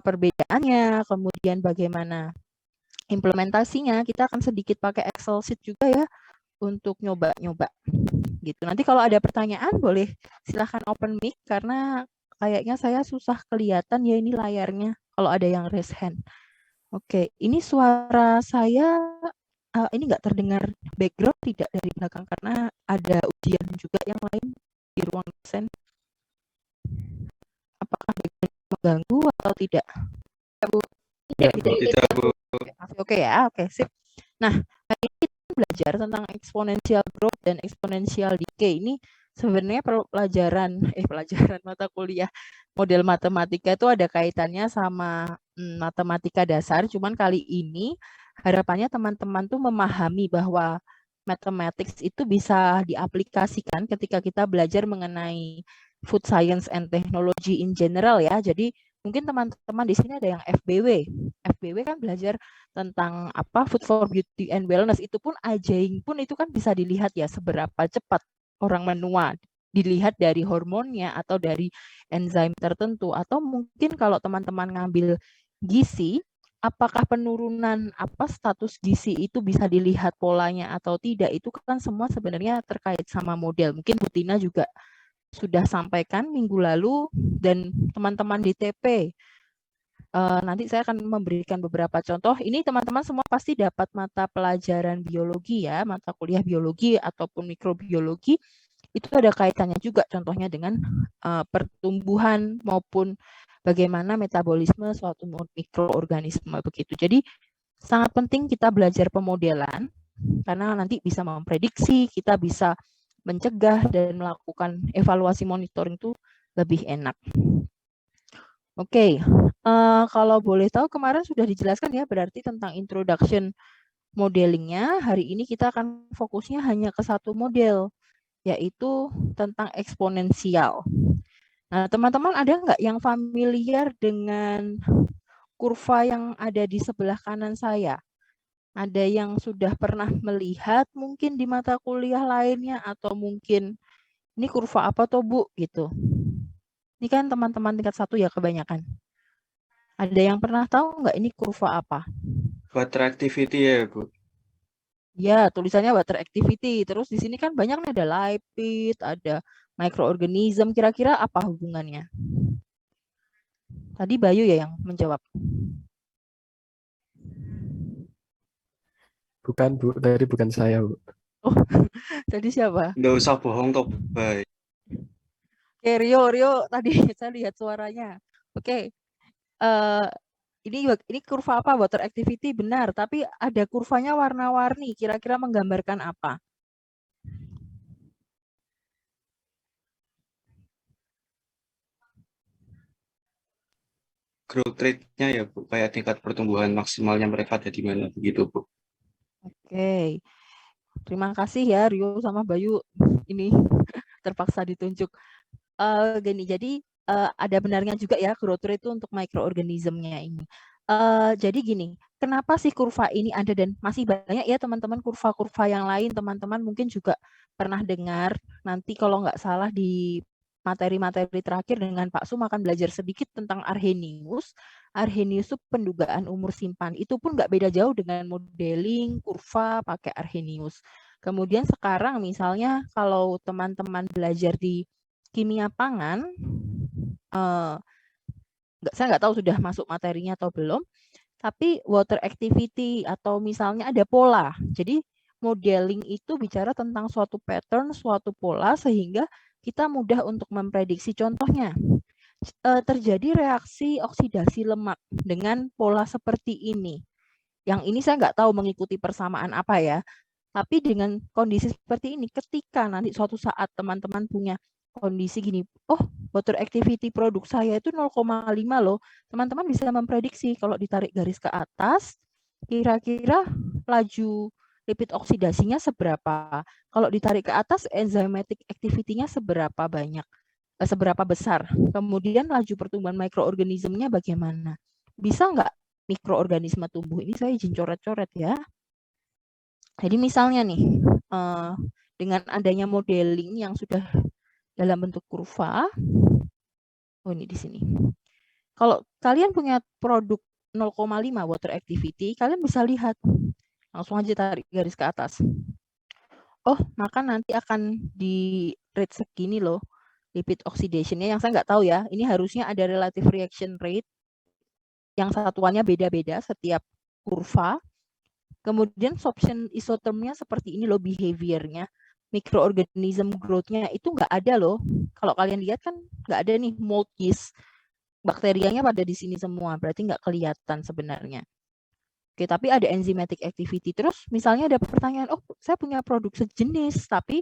perbedaannya, kemudian bagaimana implementasinya. Kita akan sedikit pakai Excel sheet juga ya untuk nyoba-nyoba gitu. Nanti kalau ada pertanyaan boleh silahkan open mic karena kayaknya saya susah kelihatan ya ini layarnya kalau ada yang raise hand. Oke, ini suara saya ini nggak terdengar background tidak dari belakang karena ada ujian juga yang lain di ruang dosen. Apakah background mengganggu atau tidak? Bu, Enggak, Bu. Tidak, Bu. Oke ya, oke sip. Nah, hari ini kita belajar tentang exponential growth dan exponential decay. Ini sebenarnya pelajaran mata kuliah model matematika itu ada kaitannya sama matematika dasar. Cuman kali ini harapannya teman-teman tuh memahami bahwa mathematics itu bisa diaplikasikan ketika kita belajar mengenai food science and technology in general ya. Jadi mungkin teman-teman di sini ada yang FBW. FBW kan belajar tentang apa food for beauty and wellness, itu pun aging pun itu kan bisa dilihat ya seberapa cepat orang menua, dilihat dari hormonnya atau dari enzim tertentu, atau mungkin kalau teman-teman ngambil gizi, apakah penurunan apa status gizi itu bisa dilihat polanya atau tidak, itu kan semua sebenarnya terkait sama model. Mungkin Bu Tina juga sudah sampaikan minggu lalu dan teman-teman di TP. Nanti saya akan memberikan beberapa contoh. Ini teman-teman semua pasti dapat mata pelajaran biologi ya, mata kuliah biologi ataupun mikrobiologi. Itu ada kaitannya juga contohnya dengan pertumbuhan maupun bagaimana metabolisme suatu mikroorganisme begitu. Jadi sangat penting kita belajar pemodelan karena nanti bisa memprediksi, kita bisa mencegah dan melakukan evaluasi monitoring itu lebih enak. Oke, kalau boleh tahu kemarin sudah dijelaskan ya berarti tentang introduction modelingnya. Hari ini kita akan fokusnya hanya ke satu model, yaitu tentang eksponensial. Nah, teman-teman ada nggak yang familiar dengan kurva yang ada di sebelah kanan saya? Ada yang sudah pernah melihat mungkin di mata kuliah lainnya atau mungkin ini kurva apa toh Bu gitu. Ini kan teman-teman tingkat 1 ya kebanyakan. Ada yang pernah tahu nggak ini kurva apa? Water activity ya, Bu. Ya, tulisannya water activity. Terus di sini kan banyak nih ada lipid, ada microorganism. Kira-kira apa hubungannya? Tadi Bayu ya yang menjawab. Bukan, Bu. Tadi bukan saya, Bu. Oh, tadi siapa? Nggak usah bohong toh, Bay. Oke, Rio tadi saya lihat suaranya. Oke, ini kurva apa? Water activity benar, tapi ada kurvanya warna-warni. Kira-kira menggambarkan apa? Growth rate-nya ya, Bu. Kayak tingkat pertumbuhan maksimalnya mereka ada di mana begitu, Bu. Oke, terima kasih ya Rio sama Bayu. Ini terpaksa ditunjuk. Gini, jadi ada benarnya juga ya growth rate itu untuk mikroorganismnya ini. Jadi gini, kenapa sih kurva ini ada dan masih banyak ya teman-teman kurva-kurva yang lain, teman-teman mungkin juga pernah dengar, nanti kalau nggak salah di materi-materi terakhir dengan Pak Sum akan belajar sedikit tentang Arrhenius. Arrhenius itu pendugaan umur simpan, itu pun nggak beda jauh dengan modeling kurva pakai Arrhenius. Kemudian sekarang misalnya kalau teman-teman belajar di kimia pangan, saya nggak tahu sudah masuk materinya atau belum, tapi water activity atau misalnya ada pola. Jadi modeling itu bicara tentang suatu pattern, suatu pola sehingga kita mudah untuk memprediksi. Contohnya, terjadi reaksi oksidasi lemak dengan pola seperti ini. Yang ini saya nggak tahu mengikuti persamaan apa ya, tapi dengan kondisi seperti ini, ketika nanti suatu saat teman-teman punya kondisi gini, oh water activity produk saya itu 0,5 loh, teman-teman bisa memprediksi kalau ditarik garis ke atas, kira-kira laju lipid oksidasinya seberapa, kalau ditarik ke atas enzymatic activity-nya seberapa banyak, seberapa besar, kemudian laju pertumbuhan mikroorganismenya bagaimana, bisa nggak mikroorganisme tumbuh, ini saya izin coret-coret ya. Jadi misalnya nih, dengan adanya modeling yang sudah dalam bentuk kurva, oh ini di sini. Kalau kalian punya produk 0,5 water activity, kalian bisa lihat. Langsung aja tarik garis ke atas. Oh, maka nanti akan di rate segini loh, lipid oxidation-nya, yang saya nggak tahu ya. Ini harusnya ada relative reaction rate yang satuannya beda-beda setiap kurva. Kemudian sorption isothermnya seperti ini loh behavior-nya. Microorganism growth-nya itu nggak ada loh. Kalau kalian lihat kan nggak ada nih mold yeast. Bakterianya pada di sini semua, berarti nggak kelihatan sebenarnya. Oke, tapi ada enzymatic activity. Terus misalnya ada pertanyaan, oh saya punya produk sejenis, tapi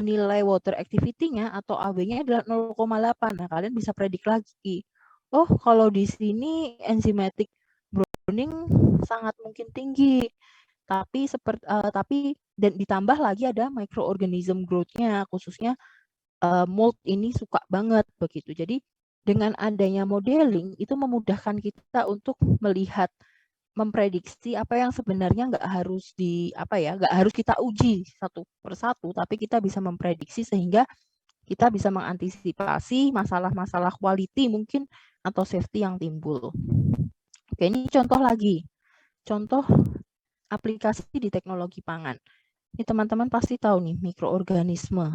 nilai water activity-nya atau AW-nya adalah 0,8. Nah, kalian bisa predik lagi. Oh, kalau di sini enzymatic browning sangat mungkin tinggi. Tapi dan ditambah lagi ada microorganism growth-nya, khususnya mold ini suka banget begitu. Jadi dengan adanya modeling itu memudahkan kita untuk melihat, memprediksi apa yang sebenarnya nggak harus nggak harus kita uji satu persatu, tapi kita bisa memprediksi sehingga kita bisa mengantisipasi masalah-masalah quality mungkin atau safety yang timbul. Oke, ini contoh lagi. Contoh aplikasi di teknologi pangan. Ini teman-teman pasti tahu nih, mikroorganisme.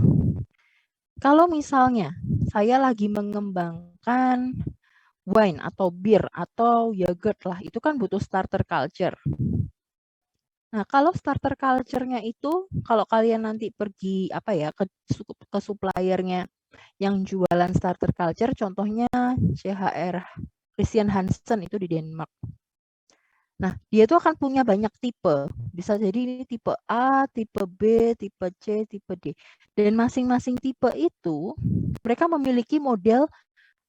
Kalau misalnya saya lagi mengembangkan wine atau beer atau yogurt lah, itu kan butuh starter culture. Nah, kalau starter culture-nya itu, kalau kalian nanti pergi ke suppliernya yang jualan starter culture, contohnya CHR Christian Hansen itu di Denmark. Nah, dia itu akan punya banyak tipe. Bisa jadi ini tipe A, tipe B, tipe C, tipe D. Dan masing-masing tipe itu, mereka memiliki model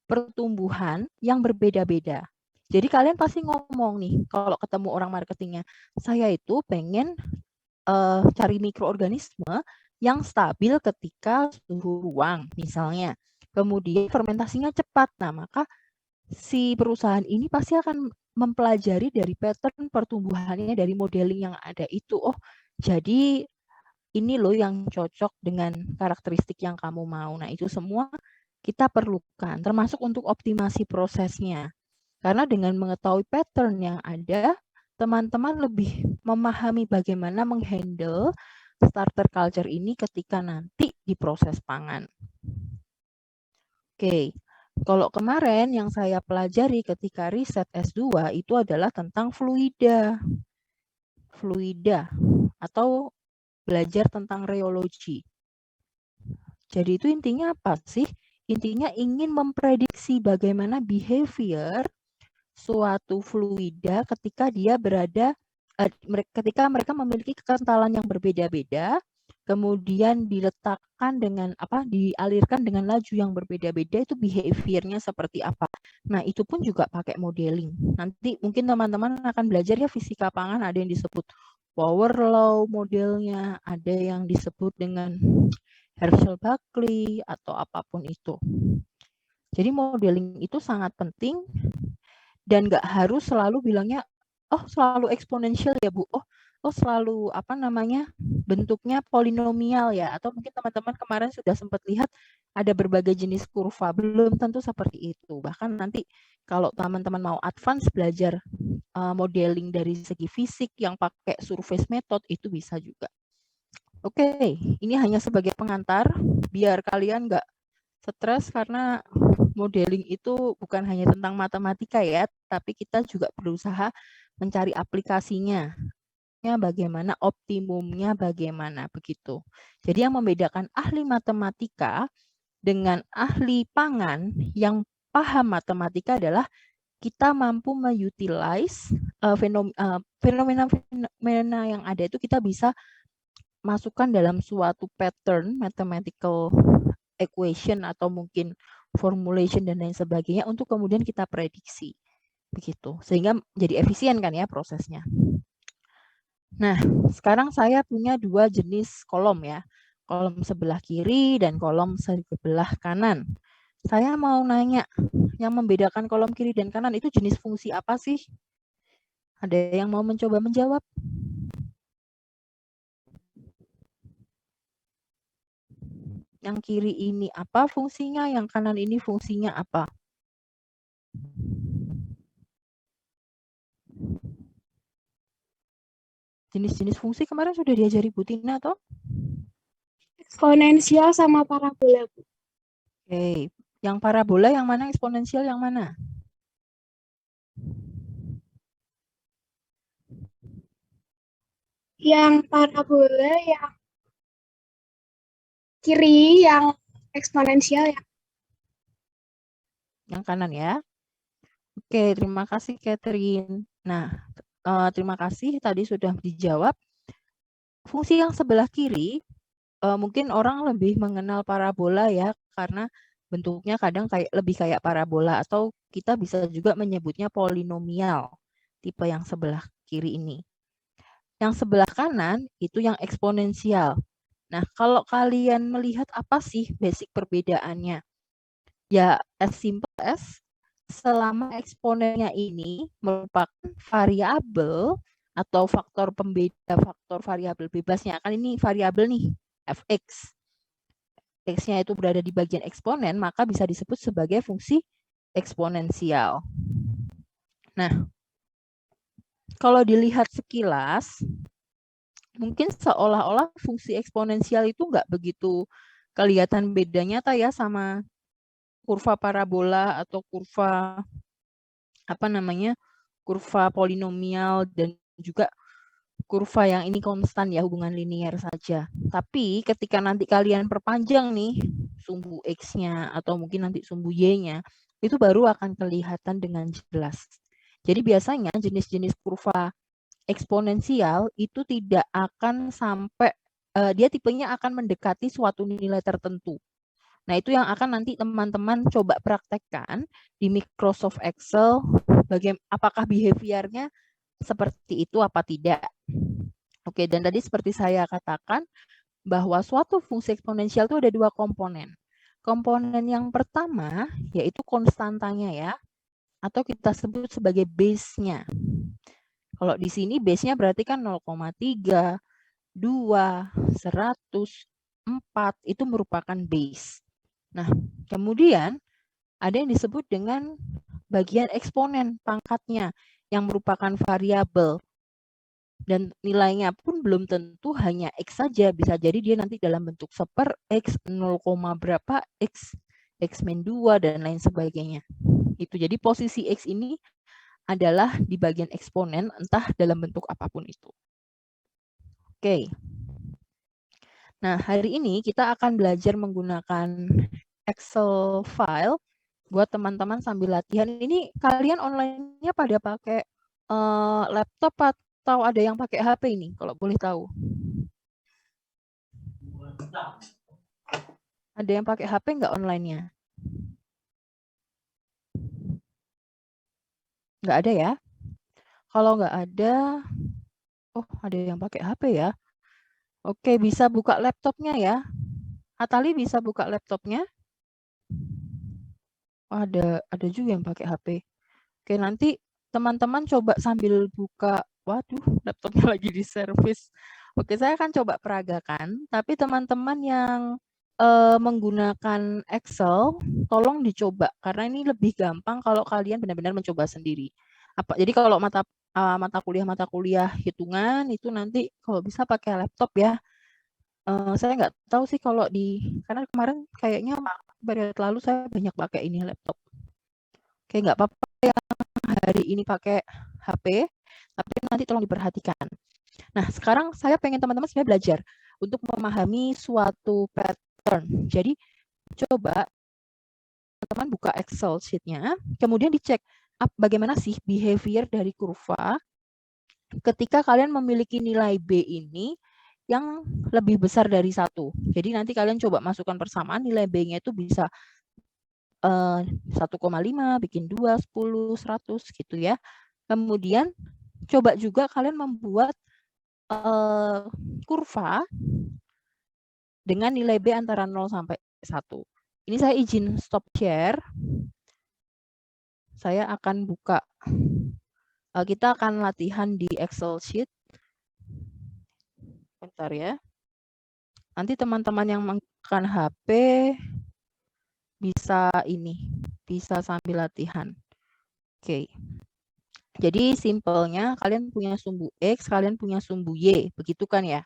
pertumbuhan yang berbeda-beda. Jadi kalian pasti ngomong nih, kalau ketemu orang marketingnya, saya itu pengen cari mikroorganisme yang stabil ketika suhu ruang, misalnya. Kemudian fermentasinya cepat. Nah, maka si perusahaan ini pasti akan mempelajari dari pattern pertumbuhannya dari modeling yang ada itu. Oh, jadi ini loh yang cocok dengan karakteristik yang kamu mau. Nah, itu semua kita perlukan, termasuk untuk optimasi prosesnya. Karena dengan mengetahui pattern yang ada, teman-teman lebih memahami bagaimana menghandle starter culture ini ketika nanti di proses pangan. Oke. Kalau kemarin yang saya pelajari ketika riset S2 itu adalah tentang fluida. Fluida atau belajar tentang rheology. Jadi itu intinya apa sih? Intinya ingin memprediksi bagaimana behavior suatu fluida ketika dia ketika mereka memiliki kekentalan yang berbeda-beda, kemudian dialirkan dengan laju yang berbeda-beda, itu behaviornya seperti apa. Nah, itu pun juga pakai modeling. Nanti mungkin teman-teman akan belajar ya fisika pangan, ada yang disebut power law modelnya, ada yang disebut dengan Herschel-Buckley atau apapun itu. Jadi modeling itu sangat penting dan nggak harus selalu bilangnya, oh selalu eksponensial ya Bu, oh selalu bentuknya polinomial ya, atau mungkin teman-teman kemarin sudah sempat lihat ada berbagai jenis kurva, belum tentu seperti itu. Bahkan nanti kalau teman-teman mau advance belajar modeling dari segi fisik yang pakai surface method itu bisa juga. Oke, ini hanya sebagai pengantar biar kalian nggak stres karena modeling itu bukan hanya tentang matematika ya, tapi kita juga berusaha mencari aplikasinya. Bagaimana optimumnya bagaimana begitu. Jadi yang membedakan ahli matematika dengan ahli pangan yang paham matematika adalah kita mampu mengutilize fenomena yang ada itu kita bisa masukkan dalam suatu pattern mathematical equation atau mungkin formulation dan lain sebagainya untuk kemudian kita prediksi begitu, sehingga jadi efisien kan ya prosesnya. Nah, sekarang saya punya dua jenis kolom ya, kolom sebelah kiri dan kolom sebelah kanan. Saya mau nanya, yang membedakan kolom kiri dan kanan itu jenis fungsi apa sih? Ada yang mau mencoba menjawab? Yang kiri ini apa fungsinya, yang kanan ini fungsinya apa? Jenis-jenis fungsi kemarin sudah diajari Bu Tina toh? Eksponensial sama parabola, Bu. Oke, yang parabola yang mana, eksponensial yang mana? Yang parabola yang kiri, yang eksponensial yang Yang kanan ya. Oke, terima kasih Catherine. Nah, terima kasih tadi sudah dijawab. Fungsi yang sebelah kiri, mungkin orang lebih mengenal parabola ya, karena bentuknya kadang lebih kayak parabola, atau kita bisa juga menyebutnya polinomial, tipe yang sebelah kiri ini. Yang sebelah kanan itu yang eksponensial. Nah, kalau kalian melihat apa sih basic perbedaannya? Ya, as simple as selama eksponennya ini merupakan variabel atau faktor pembeda faktor variabel bebasnya. Kan ini variabel nih, fx. X-nya itu berada di bagian eksponen, maka bisa disebut sebagai fungsi eksponensial. Nah, kalau dilihat sekilas, mungkin seolah-olah fungsi eksponensial itu nggak begitu kelihatan beda nyata ya sama kurva parabola atau kurva kurva polinomial dan juga kurva yang ini konstan ya, hubungan linear saja. Tapi ketika nanti kalian perpanjang nih sumbu X-nya atau mungkin nanti sumbu Y-nya, itu baru akan kelihatan dengan jelas. Jadi biasanya jenis-jenis kurva eksponensial itu tidak akan sampai, dia tipenya akan mendekati suatu nilai tertentu. Nah, itu yang akan nanti teman-teman coba praktekkan di Microsoft Excel, apakah behavior-nya seperti itu apa tidak. Oke, dan tadi seperti saya katakan, bahwa suatu fungsi eksponensial itu ada dua komponen. Komponen yang pertama, yaitu konstantanya ya, atau kita sebut sebagai base-nya. Kalau di sini base-nya berarti kan 0,3, 2, 100, 4, itu merupakan base. Nah, kemudian ada yang disebut dengan bagian eksponen, pangkatnya, yang merupakan variabel. Dan nilainya pun belum tentu hanya X saja, bisa jadi dia nanti dalam bentuk seper X, 0, berapa X, X-2, dan lain sebagainya. Itu jadi posisi X ini adalah di bagian eksponen, entah dalam bentuk apapun itu. Oke. Nah, hari ini kita akan belajar menggunakan Excel file buat teman-teman sambil latihan. Ini kalian online-nya pada pakai laptop atau ada yang pakai HP ini, kalau boleh tahu? Ada yang pakai HP nggak online-nya? Nggak ada ya? Kalau nggak ada, oh ada yang pakai HP ya? Oke, bisa buka laptopnya ya. Atali bisa buka laptopnya? Oh, ada juga yang pakai HP. Oke, nanti teman-teman coba sambil buka. Waduh, laptopnya lagi di servis. Oke, saya akan coba peragakan. Tapi teman-teman yang menggunakan Excel, tolong dicoba. Karena ini lebih gampang kalau kalian benar-benar mencoba sendiri. Jadi kalau mata kuliah hitungan, itu nanti kalau bisa pakai laptop ya. Saya nggak tahu sih kalau karena kemarin kayaknya periode lalu saya banyak pakai ini laptop. Oke, nggak apa-apa yang hari ini pakai HP, tapi nanti tolong diperhatikan. Nah, sekarang saya pengen teman-teman sebenarnya belajar untuk memahami suatu pattern. Jadi, coba teman-teman buka Excel sheet-nya, kemudian dicek bagaimana sih behavior dari kurva ketika kalian memiliki nilai B ini yang lebih besar dari 1. Jadi nanti kalian coba masukkan persamaan, nilai B-nya itu bisa 1,5, bikin 2, 10, 100 gitu ya. Kemudian coba juga kalian membuat kurva dengan nilai B antara 0 sampai 1. Ini saya izin stop share. Saya akan buka. Kita akan latihan di Excel sheet. Bentar ya. Nanti teman-teman yang menggunakan HP bisa sambil latihan. Oke. Jadi simpelnya kalian punya sumbu X, kalian punya sumbu Y. Begitu kan ya?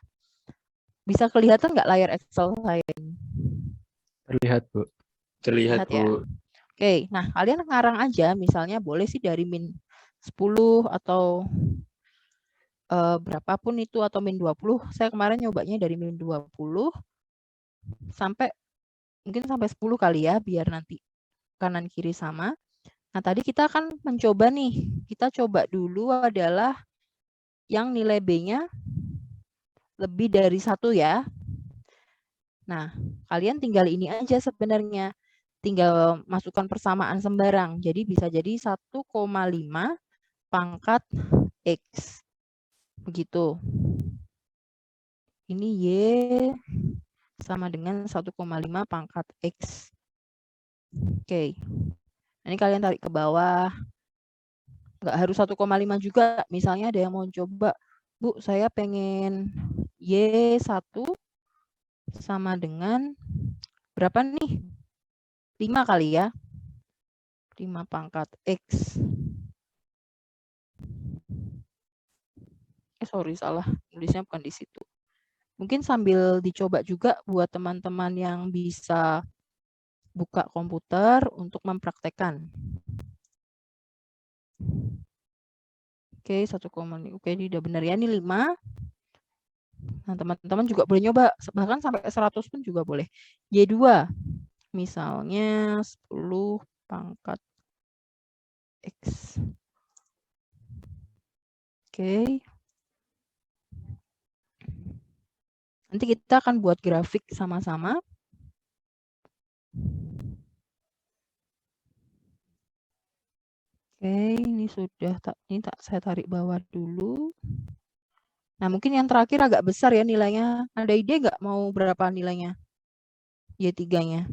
Bisa kelihatan nggak layar Excel saya ini? Terlihat, Bu. Terlihat, Lihat ya. Bu. Oke, nah kalian ngarang aja. Misalnya boleh sih dari min 10 atau berapapun itu atau min 20. Saya kemarin nyobanya dari min 20 sampai mungkin sampai 10 kali ya, biar nanti kanan kiri sama. Nah, tadi kita akan mencoba nih. Kita coba dulu adalah yang nilai B-nya lebih dari 1 ya. Nah, kalian tinggal ini aja sebenarnya. Tinggal masukkan persamaan sembarang. Jadi bisa jadi 1,5 pangkat X. Begitu. Ini Y sama dengan 1,5 pangkat X. Oke. Ini kalian tarik ke bawah. Nggak harus 1,5 juga. Misalnya ada yang mau coba, Bu, saya pengen Y1 sama dengan berapa nih? 5 kali ya. 5 pangkat X. Sorry, salah. Tulisnya bukan di situ. Mungkin sambil dicoba juga buat teman-teman yang bisa buka komputer untuk mempraktekkan. Oke, 1,5. Oke, ini udah benar ya. Ini 5. Nah, teman-teman juga boleh nyoba. Bahkan sampai 100 pun juga boleh. Y2. Misalnya 10 pangkat X. Oke. Nanti kita akan buat grafik sama-sama. Oke, ini sudah saya tarik bawah dulu. Nah, mungkin yang terakhir agak besar ya nilainya. Ada ide nggak mau berapa nilainya? Y3-nya.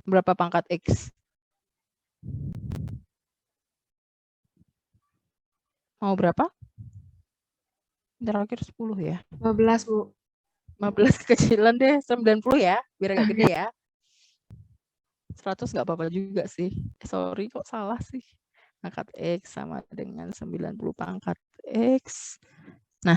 Berapa pangkat X? Mau berapa? Terakhir 10 ya. 12, Bu. 15 kecilan deh, 90 ya, biar agak gede ya. 100 nggak apa-apa juga sih. Sorry, kok salah sih. Pangkat X sama dengan 90 pangkat X. Nah,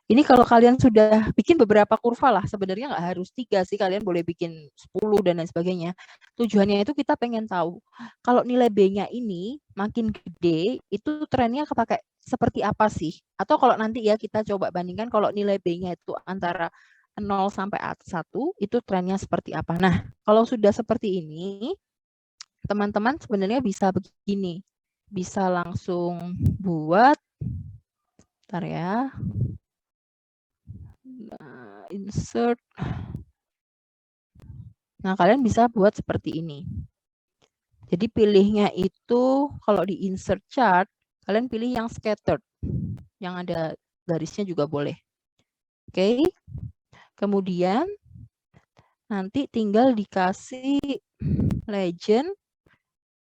ini kalau kalian sudah bikin beberapa kurva lah, sebenarnya nggak harus 3 sih, kalian boleh bikin 10 dan lain sebagainya. Tujuannya itu kita pengen tahu, kalau nilai B-nya ini makin gede, itu trennya kepakai seperti apa sih? Atau kalau nanti ya kita coba bandingkan kalau nilai B-nya itu antara 0 sampai 1, itu trennya seperti apa. Nah, kalau sudah seperti ini, teman-teman sebenarnya bisa begini. Bisa langsung buat, bentar ya. Nah, insert. Nah, kalian bisa buat seperti ini. Jadi pilihnya itu kalau di insert chart, kalian pilih yang scattered. Yang ada garisnya juga boleh. Oke. Kemudian nanti tinggal dikasih legend.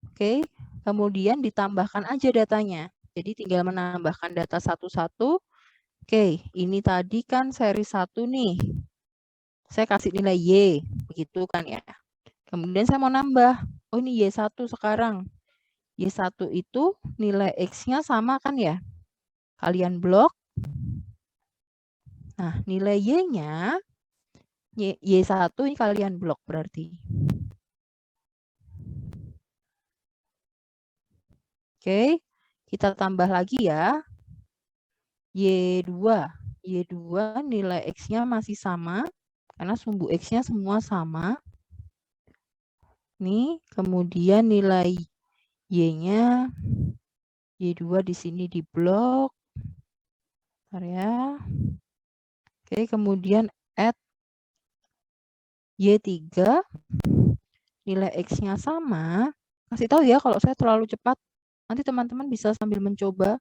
Oke. Kemudian ditambahkan aja datanya. Jadi tinggal menambahkan data satu-satu. Oke, ini tadi kan seri 1 nih. Saya kasih nilai Y, begitu kan ya. Kemudian saya mau nambah. Oh, ini Y1 sekarang. Y1 itu nilai X-nya sama kan ya? Kalian blok. Nah, nilai Y-nya, Y1 ini kalian blok berarti. Oke, kita tambah lagi ya. Y2. Y2 nilai X-nya masih sama. Karena sumbu X-nya semua sama. Nih, kemudian nilai Y-nya, Y2 di sini di blok. Bentar ya. Oke, kemudian add Y3, nilai X-nya sama. Kasih tahu ya kalau saya terlalu cepat. Nanti teman-teman bisa sambil mencoba.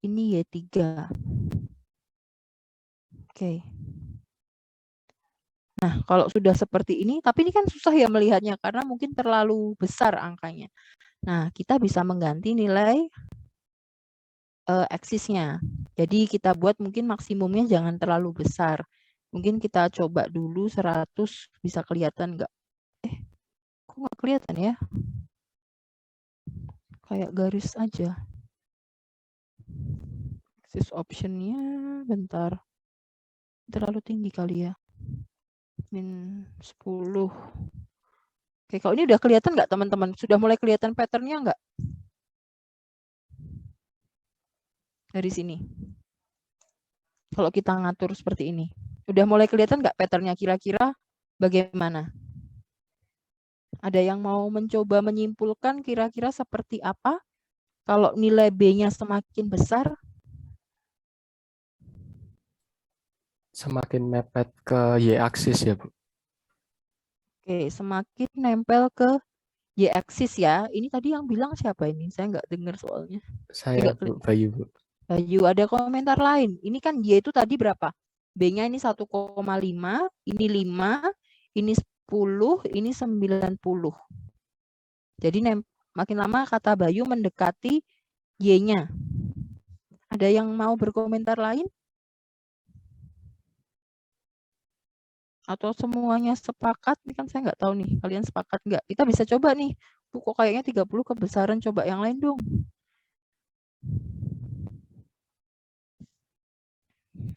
Ini Y3. Oke. Nah, kalau sudah seperti ini, tapi ini kan susah ya melihatnya karena mungkin terlalu besar angkanya. Nah, kita bisa mengganti nilai aksisnya. Jadi kita buat mungkin maksimumnya jangan terlalu besar. Mungkin kita coba dulu 100, bisa kelihatan nggak? Kok nggak kelihatan ya? kayak garis aja. Axis option-nya bentar. Terlalu tinggi kali ya. Min 10. Oke, kalau ini udah kelihatan nggak teman-teman? Sudah mulai kelihatan pattern-nya nggak? Dari sini. Kalau kita ngatur seperti ini. Udah mulai kelihatan nggak pattern-nya kira-kira bagaimana? Ada yang mau mencoba menyimpulkan kira-kira seperti apa? Kalau nilai B-nya semakin besar, Semakin mepet ke Y-aksis ya, Bu. oke, semakin nempel ke Y-aksis ya. Ini tadi yang bilang siapa ini? Saya nggak dengar soalnya. Saya, Nggak Bu, Bayu, Bu. Bayu, ada komentar lain. Ini kan Y itu tadi berapa? B-nya ini 1,5, ini 5, ini 10, ini 90. Jadi makin lama kata Bayu mendekati Y-nya. Ada yang mau berkomentar lain? Atau semuanya sepakat? Ini kan saya nggak tahu nih, kalian sepakat nggak? Kita bisa coba nih. Kok kayaknya 30 kebesaran, coba yang lain dong.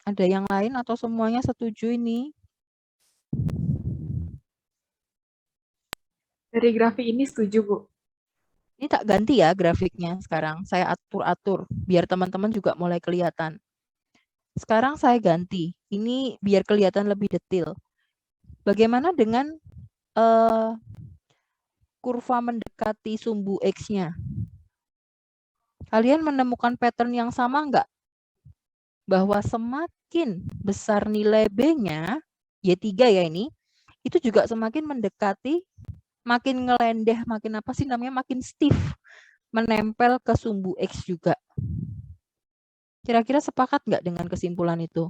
Ada yang lain atau semuanya setuju ini? Dari grafik ini setuju, Bu. Ini tak ganti ya grafiknya sekarang. Saya atur-atur biar teman-teman juga mulai kelihatan. Sekarang saya ganti. Ini biar kelihatan lebih detail. Bagaimana dengan kurva mendekati sumbu X-nya? Kalian menemukan pattern yang sama nggak? Bahwa semakin besar nilai B-nya, Y3 ya ini, itu juga semakin mendekati, makin ngelendeh, makin apa sih namanya, makin stiff, menempel ke sumbu X juga. Kira-kira sepakat nggak dengan kesimpulan itu?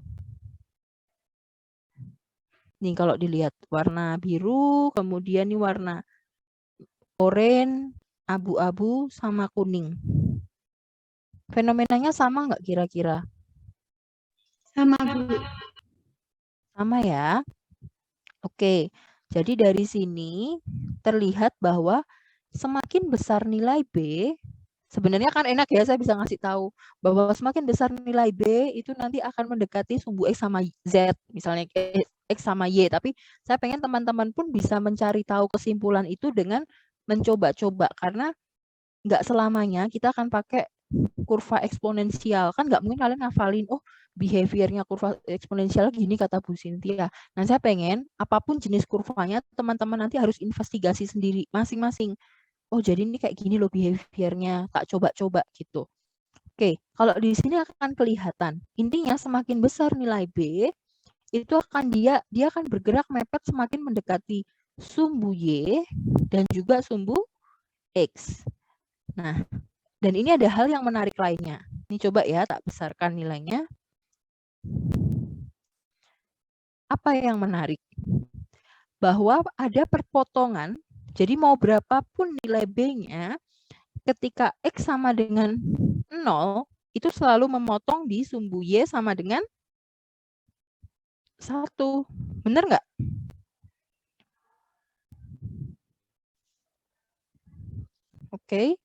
Nih kalau dilihat warna biru, kemudian ini warna oranye, abu-abu, sama kuning. Fenomenanya sama nggak kira-kira? Sama, Bu. Sama ya. Oke, jadi dari sini terlihat bahwa semakin besar nilai B, sebenarnya kan enak ya saya bisa ngasih tahu bahwa semakin besar nilai B itu nanti akan mendekati sumbu X sama Z, misalnya X sama Y. Tapi saya pengen teman-teman pun bisa mencari tahu kesimpulan itu dengan mencoba-coba, karena nggak selamanya kita akan pakai kurva eksponensial. Kan nggak mungkin kalian ngafalin, oh behaviornya kurva eksponensial gini kata Bu Cynthia. Nah saya pengen apapun jenis kurvanya teman-teman nanti harus investigasi sendiri masing-masing. Oh jadi ini kayak gini loh behaviornya, tak coba-coba gitu. Oke, kalau di sini akan kelihatan. Intinya semakin besar nilai B, itu akan dia akan bergerak mepet semakin mendekati sumbu Y dan juga sumbu X. Nah, dan ini ada hal yang menarik lainnya. Ini coba ya, tak besarkan nilainya. Apa yang menarik? Bahwa ada perpotongan, jadi mau berapapun nilai B-nya, ketika X sama dengan 0, itu selalu memotong di sumbu Y sama dengan 1. Benar nggak? Oke.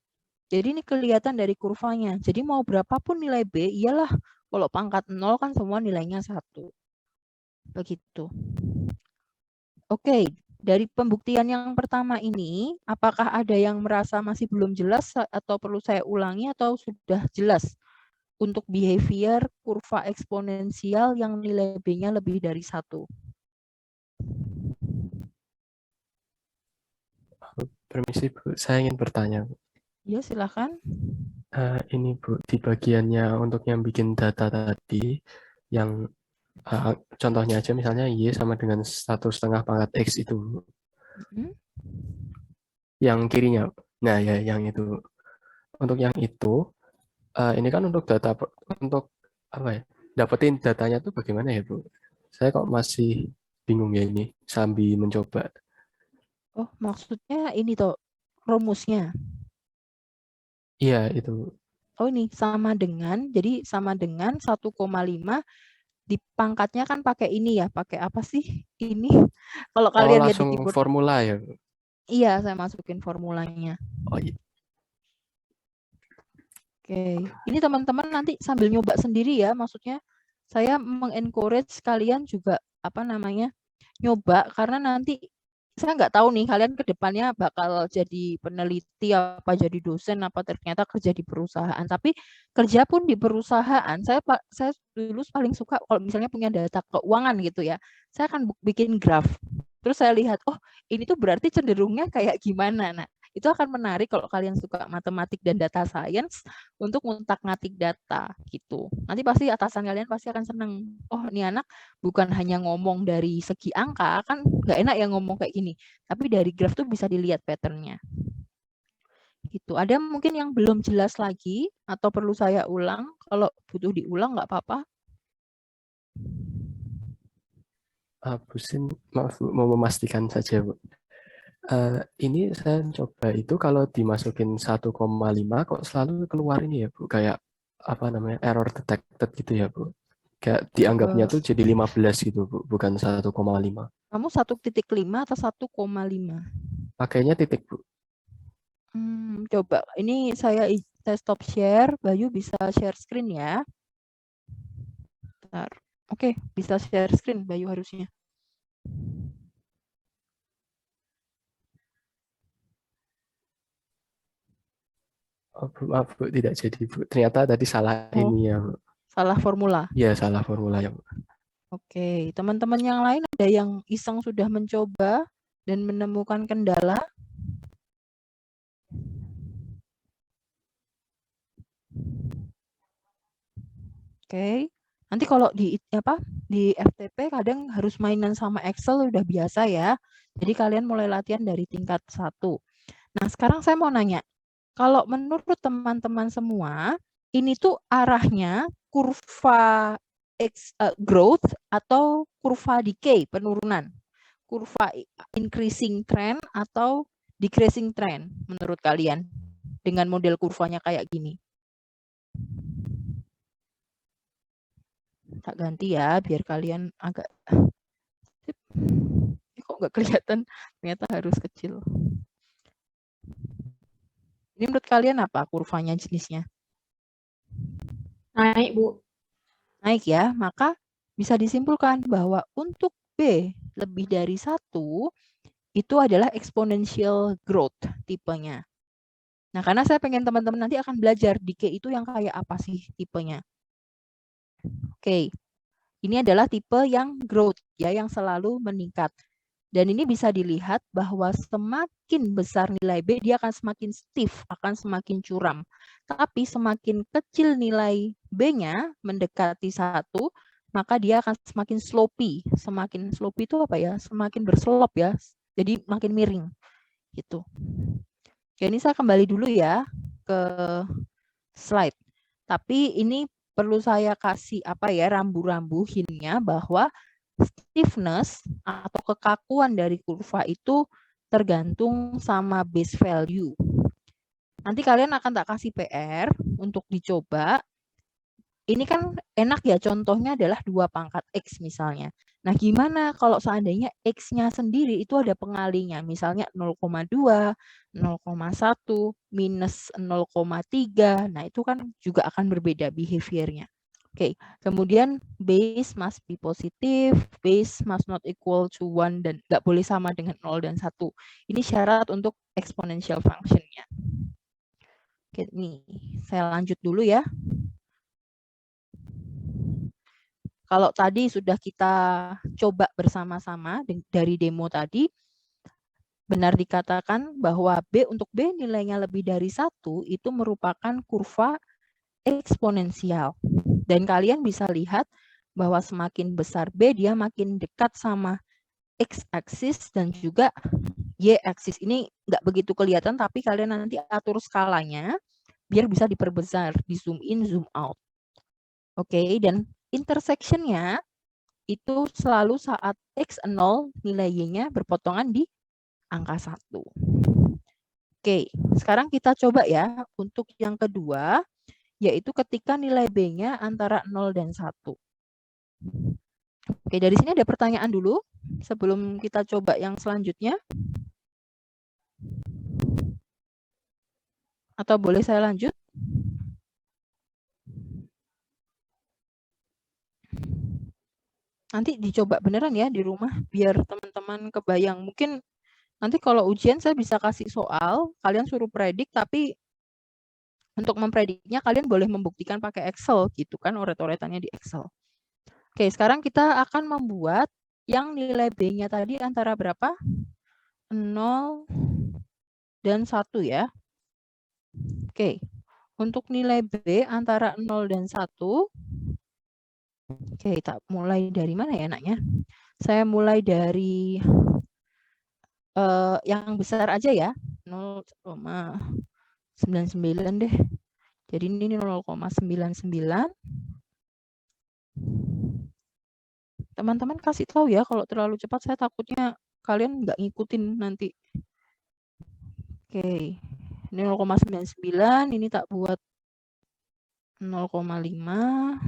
Jadi ini kelihatan dari kurvanya. Jadi mau berapapun nilai B, iyalah kalau pangkat 0 kan semua nilainya 1. Begitu. Oke, dari pembuktian yang pertama ini, apakah ada yang merasa masih belum jelas atau perlu saya ulangi atau sudah jelas untuk behavior kurva eksponensial yang nilai B-nya lebih dari 1? Permisi, Bu. Saya ingin bertanya, Bu. Ya, silakan. Ini, Bu, di bagiannya untuk yang bikin data tadi, yang contohnya aja misalnya Y sama dengan 1,5 pangkat X itu, Bu. Yang kirinya. Nah, ya yang itu. Untuk yang itu, ini kan untuk data, untuk apa ya, dapetin datanya tuh bagaimana ya, Bu? Saya kok masih bingung ya ini, sambil mencoba. Oh, maksudnya ini toh rumusnya. Iya, itu. Oh, ini sama dengan, jadi sama dengan 1,5 di pangkatnya kan pakai ini ya, pakai apa sih ini? Kalau kalian lihat di langsung keyboard. formula ya, Bu? Iya, saya masukin formulanya. Oh iya. Oke, ini teman-teman nanti sambil nyoba sendiri ya, maksudnya saya mengencourage kalian juga apa namanya nyoba karena nanti saya nggak tahu nih kalian ke depannya bakal jadi peneliti apa jadi dosen apa ternyata kerja di perusahaan. Tapi kerja pun di perusahaan saya dulu paling suka kalau misalnya punya data keuangan gitu ya. Saya akan bikin graf. Terus saya lihat, oh ini tuh berarti cenderungnya kayak gimana. Nah, itu akan menarik kalau kalian suka matematik dan data science untuk ngutak-ngatik data gitu. Nanti pasti atasan kalian pasti akan seneng. Oh, ini anak bukan hanya ngomong dari segi angka, kan nggak enak ya ngomong kayak gini. Tapi dari graf tuh bisa dilihat pattern-nya. Gitu. Ada mungkin yang belum jelas lagi atau perlu saya ulang? Kalau butuh diulang nggak apa-apa. Bu Sin, maaf Bu, mau memastikan saja Bu. Ini saya coba itu kalau dimasukin 1,5 kok selalu keluar ini ya Bu, kayak apa namanya error detected gitu ya Bu. Kayak dianggapnya tuh jadi 15 gitu Bu, bukan 1,5. Kamu 1,5 atau 1,5? Pakainya titik Bu. Coba, ini saya stop share, Bayu bisa share screen ya. Bentar. Oke, bisa share screen Bayu harusnya. Oh, Bu, maaf Bu, tidak jadi Bu. Ternyata tadi salah ini ya Bu. Salah formula. Iya, salah formula ya Bu. Oke, teman-teman yang lain ada yang iseng sudah mencoba dan menemukan kendala? Oke. Nanti kalau di FTP kadang harus mainan sama Excel udah biasa ya. Jadi kalian mulai latihan dari tingkat 1. Nah, sekarang saya mau nanya. Kalau menurut teman-teman semua, ini tuh arahnya kurva growth atau kurva decay, penurunan? Kurva increasing trend atau decreasing trend menurut kalian dengan model kurvanya kayak gini? Tak ganti ya biar kalian agak kok nggak kelihatan, ternyata harus kecil. Ini menurut kalian apa kurvanya jenisnya? Naik, Bu. Naik ya, maka bisa disimpulkan bahwa untuk B lebih dari 1 itu adalah exponential growth tipenya. Nah, karena saya pengen teman-teman nanti akan belajar decay itu yang kayak apa sih tipenya. Oke, ini adalah tipe yang growth ya, yang selalu meningkat. Dan ini bisa dilihat bahwa semakin besar nilai B, dia akan semakin stiff, akan semakin curam. Tapi semakin kecil nilai B-nya mendekati 1, maka dia akan semakin sloppy. Semakin sloppy itu apa ya? Semakin berselop ya. Jadi makin miring. Gitu. Oke, ini saya kembali dulu ya ke slide. Tapi ini perlu saya kasih apa ya rambu-rambu hintnya bahwa stiffness atau kekakuan dari kurva itu tergantung sama base value. Nanti kalian akan tak kasih PR untuk dicoba. Ini kan enak ya, contohnya adalah 2 pangkat X misalnya. Nah, gimana kalau seandainya X-nya sendiri itu ada pengalinya, misalnya 0,2, 0,1, minus 0,3. Nah, itu kan juga akan berbeda behavior-nya. Oke, kemudian base must be positive, base must not equal to 1, dan nggak boleh sama dengan 0 dan 1. Ini syarat untuk exponential function-nya. Oke, nih, saya lanjut dulu ya. Kalau tadi sudah kita coba bersama-sama dari demo tadi, benar dikatakan bahwa untuk B nilainya lebih dari 1 itu merupakan kurva eksponensial. Dan kalian bisa lihat bahwa semakin besar B, dia makin dekat sama X-axis dan juga Y-axis. Ini nggak begitu kelihatan, tapi kalian nanti atur skalanya biar bisa diperbesar, di zoom in, zoom out. Oke, dan intersection-nya itu selalu saat X0 nilai Y-nya berpotongan di angka 1. Oke, sekarang kita coba ya untuk yang kedua, yaitu ketika nilai B-nya antara 0 dan 1. Oke, dari sini ada pertanyaan dulu sebelum kita coba yang selanjutnya. Atau boleh saya lanjut? Nanti dicoba beneran ya di rumah biar teman-teman kebayang. Mungkin nanti kalau ujian saya bisa kasih soal, kalian suruh predik, tapi untuk memprediknya kalian boleh membuktikan pakai Excel gitu kan, oret-oretannya di Excel. Oke, sekarang kita akan membuat yang nilai B-nya tadi antara berapa? 0 dan 1 ya. Oke, untuk nilai B antara 0 dan 1, oke, kita mulai dari mana ya anaknya? Saya mulai dari yang besar aja ya, 0,99 deh. Jadi ini 0,99. Teman-teman kasih tahu ya, kalau terlalu cepat saya takutnya kalian nggak ngikutin nanti. Oke, ini 0,99, ini tak buat 0,5.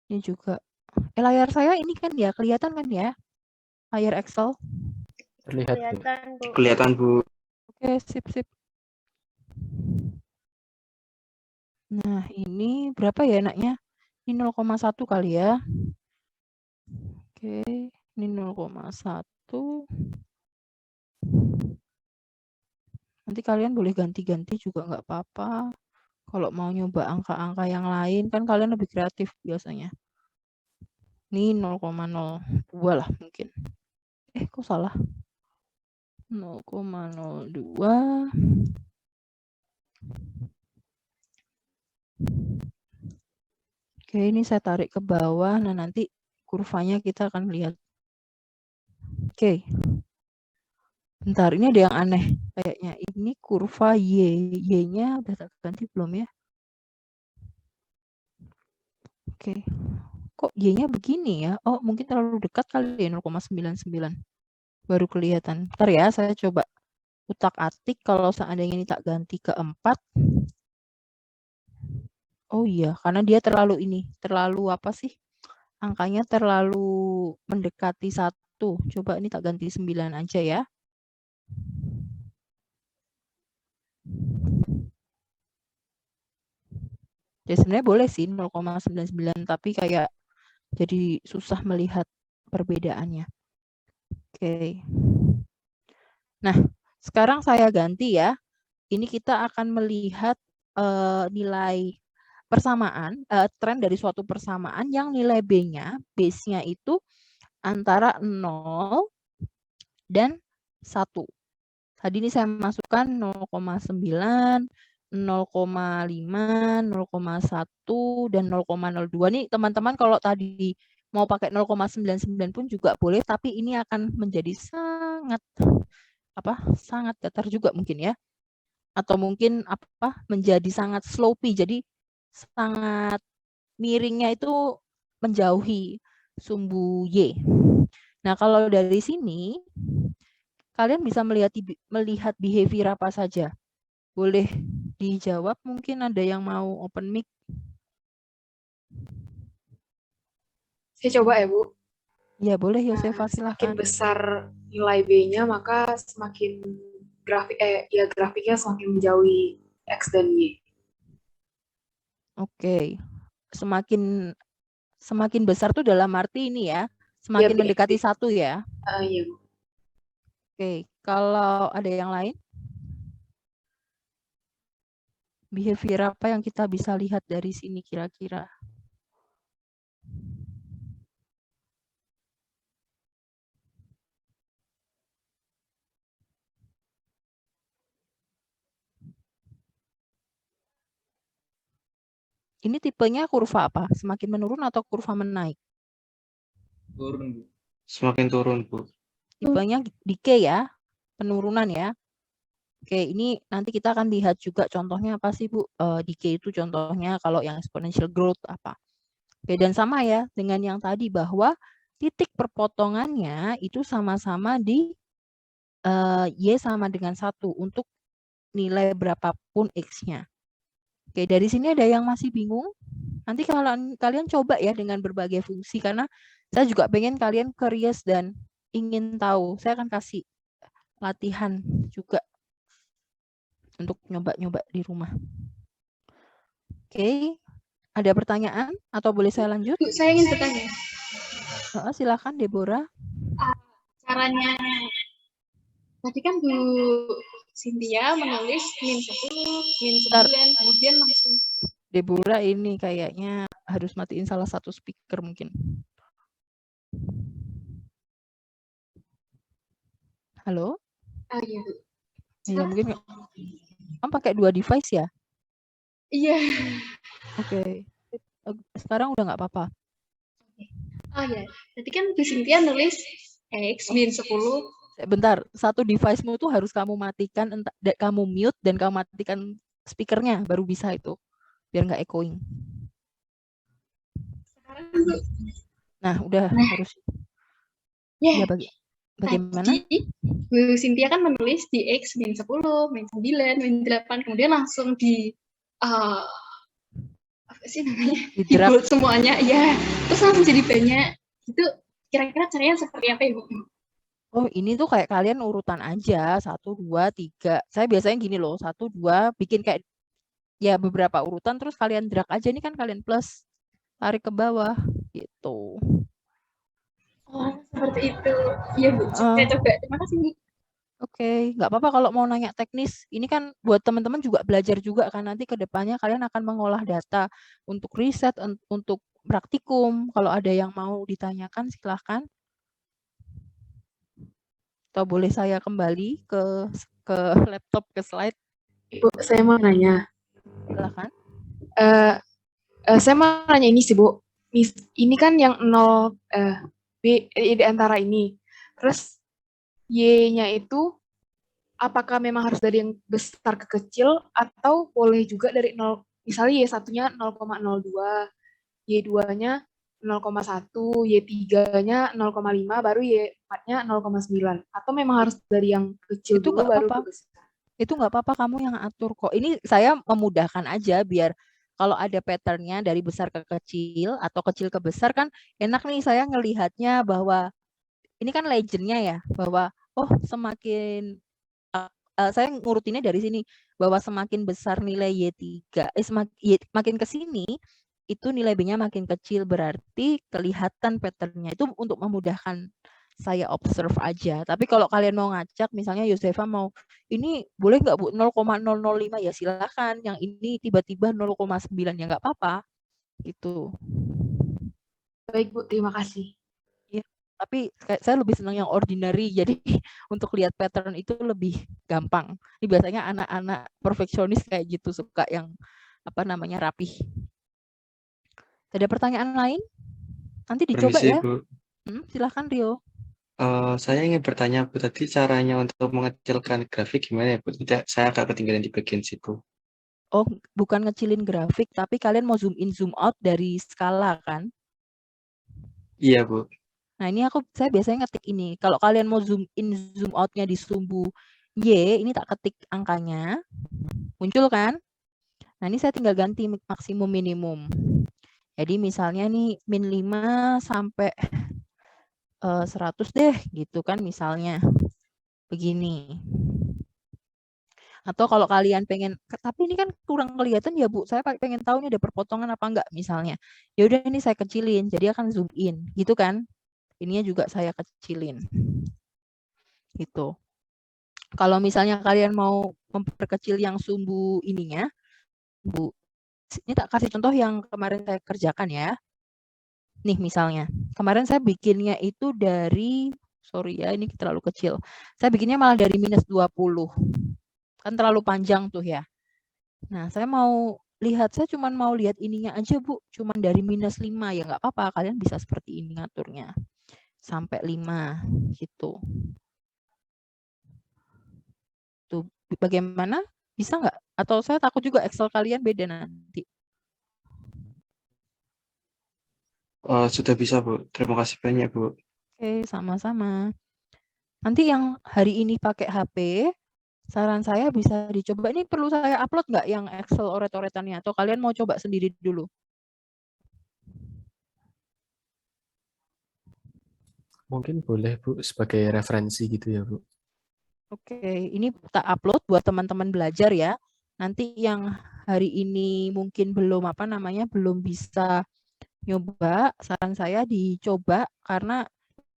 Ini juga. Layar saya ini kan ya, kelihatan kan ya? Layar Excel. Terlihat, Bu. Kelihatan, Bu. Kelihatan, Bu. Oke, sip. Nah, ini berapa ya anaknya? Ini 0,1 kali ya. Oke, ini 0,1. Nanti kalian boleh ganti-ganti juga nggak apa-apa. Kalau mau nyoba angka-angka yang lain, kan kalian lebih kreatif biasanya. Ini 0,02 lah mungkin. Kok salah? 0,02. Oke, ini saya tarik ke bawah. Nah, nanti kurvanya kita akan lihat. Oke. Bentar, ini ada yang aneh kayaknya. Ini kurva Y. Y-nya udah tak ganti belum ya? Oke. Kok Y-nya begini ya? Oh, mungkin terlalu dekat kali ya, 0,99. Baru kelihatan. Bentar ya, saya coba utak-atik kalau seandainya ini tak ganti ke 4. Oh iya, karena dia terlalu apa sih? Angkanya terlalu mendekati 1. Coba ini tak ganti 9 aja ya. Ya sebenarnya boleh sih 0,99, tapi kayak jadi susah melihat perbedaannya. Oke. Nah, sekarang saya ganti ya. Ini kita akan melihat nilai persamaan, tren dari suatu persamaan yang nilai B-nya, base-nya itu antara 0 dan 1. Tadi ini saya masukkan 0,9, 0,5, 0,1, dan 0,02. Nih teman-teman kalau tadi mau pakai 0,99 pun juga boleh, tapi ini akan menjadi sangat datar juga mungkin ya. Atau mungkin menjadi sangat slopey, jadi sangat miringnya itu menjauhi sumbu Y. Nah, kalau dari sini kalian bisa melihat behavior apa saja. Boleh dijawab, mungkin ada yang mau open mic. Saya coba ya, Bu. Ya, boleh Yosefa, Semakin silahkan. besar nilai B-nya, maka semakin grafiknya semakin menjauhi X dan Y. Oke. Semakin besar tuh dalam arti ini ya, semakin Ya, mendekati 1 ya. Iya, Bu. Oke, kalau ada yang lain? Behavior apa yang kita bisa lihat dari sini kira-kira? Ini tipenya kurva apa? Semakin menurun atau kurva menaik? Turun, Bu. Semakin turun, Bu. Tipenya decay ya, penurunan ya. Oke, ini nanti kita akan lihat juga contohnya apa sih Bu? Decay itu contohnya kalau yang exponential growth apa. Oke, dan sama ya dengan yang tadi bahwa titik perpotongannya itu sama-sama di Y sama dengan 1 untuk nilai berapapun X-nya. Oke, dari sini ada yang masih bingung? Nanti kalian coba ya dengan berbagai fungsi, karena saya juga pengen kalian curious dan ingin tahu. Saya akan kasih latihan juga untuk nyoba-nyoba di rumah. Oke, ada pertanyaan atau boleh saya lanjut? Bu, saya ingin bertanya. Silakan Deborah. Caranya tadi kan Bu Cynthia menulis min 10, min 9, kemudian langsung Deborah ini kayaknya harus matiin salah satu speaker mungkin. Halo? iya Bu. Iya, mungkin kamu pakai 2 device ya? Iya. Oke. Sekarang udah nggak apa-apa. Oh ya, tadi kan Bu Cynthia nulis X min 10. Bentar, satu device-mu tuh harus kamu matikan, kamu mute dan kamu matikan speakernya, baru bisa itu. Biar nggak echoing. Sekarang Bu. Nah, udah harus. Ya, bagaimana? Tadi Bu Cynthia kan menulis di X min 10, min 9, min 8, kemudian langsung di apa sih namanya? Di Di draft. bold semuanya, ya. Terus langsung jadi banyak. Itu kira-kira caranya seperti apa ya Bu? Oh, ini tuh kayak kalian urutan aja, 1, 2, 3. Saya biasanya gini loh, 1, 2, bikin kayak ya beberapa urutan, terus kalian drag aja, ini kan kalian plus, tarik ke bawah, gitu. Oh, seperti itu. Iya Bu, saya coba. Terima kasih Bu. Oke, nggak apa-apa kalau mau nanya teknis. Ini kan buat teman-teman juga belajar juga kan, nanti ke depannya kalian akan mengolah data untuk riset, untuk praktikum. Kalau ada yang mau ditanyakan silahkan. Atau boleh saya kembali ke laptop, ke slide, Ibu, saya mau nanya. silahkan. Saya mau nanya ini sih, Bu. Ini kan yang 0, B di antara ini. Terus Y-nya itu apakah memang harus dari yang besar ke kecil atau boleh juga dari 0, misalnya Y1-nya 0,02, Y2-nya 0,1, Y3-nya 0,5, baru Y4-nya 0,9. Atau memang harus dari yang kecil Itu dulu nggak baru apa-apa. ke besar? Itu nggak apa-apa, kamu yang atur kok. Ini saya memudahkan aja biar kalau ada patternnya dari besar ke kecil atau kecil ke besar kan enak nih saya ngelihatnya bahwa ini kan legendnya ya, bahwa oh semakin saya ngurutinnya dari sini bahwa semakin besar nilai Y3, makin ke sini itu nilai B-nya makin kecil, berarti kelihatan patternnya. Itu untuk memudahkan saya observe aja. Tapi kalau kalian mau ngacak, misalnya Yosefa mau, ini boleh nggak Bu 0,005, ya silakan. Yang ini tiba-tiba 0,9, ya nggak apa-apa. Gitu. Baik, Bu. Terima kasih. Ya, tapi saya lebih senang yang ordinary, jadi untuk lihat pattern itu lebih gampang. Ini biasanya anak-anak perfeksionis kayak gitu, suka yang apa namanya rapih. Ada pertanyaan lain? Nanti dicoba Permisi, ya. Bu. Silahkan Rio. Saya ingin bertanya, Bu, tadi caranya untuk mengecilkan grafik gimana ya, Bu? Tidak, saya agak ketinggalan di bagian situ. Oh, bukan ngecilin grafik, tapi kalian mau zoom in, zoom out dari skala kan? Iya, Bu. Nah, ini saya biasanya ngetik ini. Kalau kalian mau zoom in, zoom out-nya di sumbu Y, ini tak ketik angkanya. Muncul kan? Nah, ini saya tinggal ganti maksimum minimum. Jadi misalnya nih min 5 sampai 100 deh, gitu kan misalnya. Begini. Atau kalau kalian pengen, tapi ini kan kurang kelihatan ya Bu, saya pengen tahu ini ada perpotongan apa enggak misalnya. Ya udah ini saya kecilin, jadi akan zoom in, gitu kan. Ininya juga saya kecilin. Gitu. Kalau misalnya kalian mau memperkecil yang sumbu ininya, Bu, ini tak kasih contoh yang kemarin saya kerjakan ya. Nih misalnya, kemarin saya bikinnya itu dari, sorry ya ini terlalu kecil. Saya bikinnya malah dari minus 20. Kan terlalu panjang tuh ya. Nah, saya mau lihat, saya cuma mau lihat ininya aja Bu, cuma dari minus 5, ya nggak apa-apa, kalian bisa seperti ini ngaturnya. Sampai 5, gitu. Tuh, bagaimana? Bisa nggak? Atau saya takut juga Excel kalian beda nanti. Sudah bisa, Bu. Terima kasih banyak, Bu. Oke, sama-sama. Nanti yang hari ini pakai HP, saran saya bisa dicoba. Ini perlu saya upload nggak yang Excel oret-oretannya? Atau kalian mau coba sendiri dulu? Mungkin boleh Bu sebagai referensi gitu ya Bu. Oke, ini tak upload buat teman-teman belajar ya. Nanti yang hari ini mungkin belum belum bisa nyoba, saran saya dicoba karena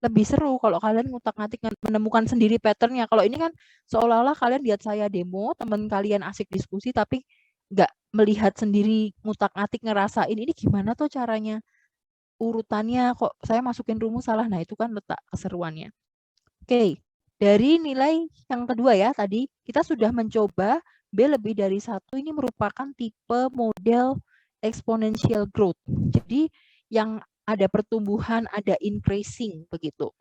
lebih seru kalau kalian ngutak-ngatik menemukan sendiri patternnya. Kalau ini kan seolah-olah kalian lihat saya demo, teman kalian asik diskusi, tapi nggak melihat sendiri ngutak-ngatik ngerasain ini gimana tuh caranya, urutannya kok saya masukin rumus salah. Nah itu kan letak keseruannya. Oke, dari nilai yang kedua ya tadi kita sudah mencoba B lebih dari 1 ini merupakan tipe model exponential growth. Jadi yang ada pertumbuhan, ada increasing begitu.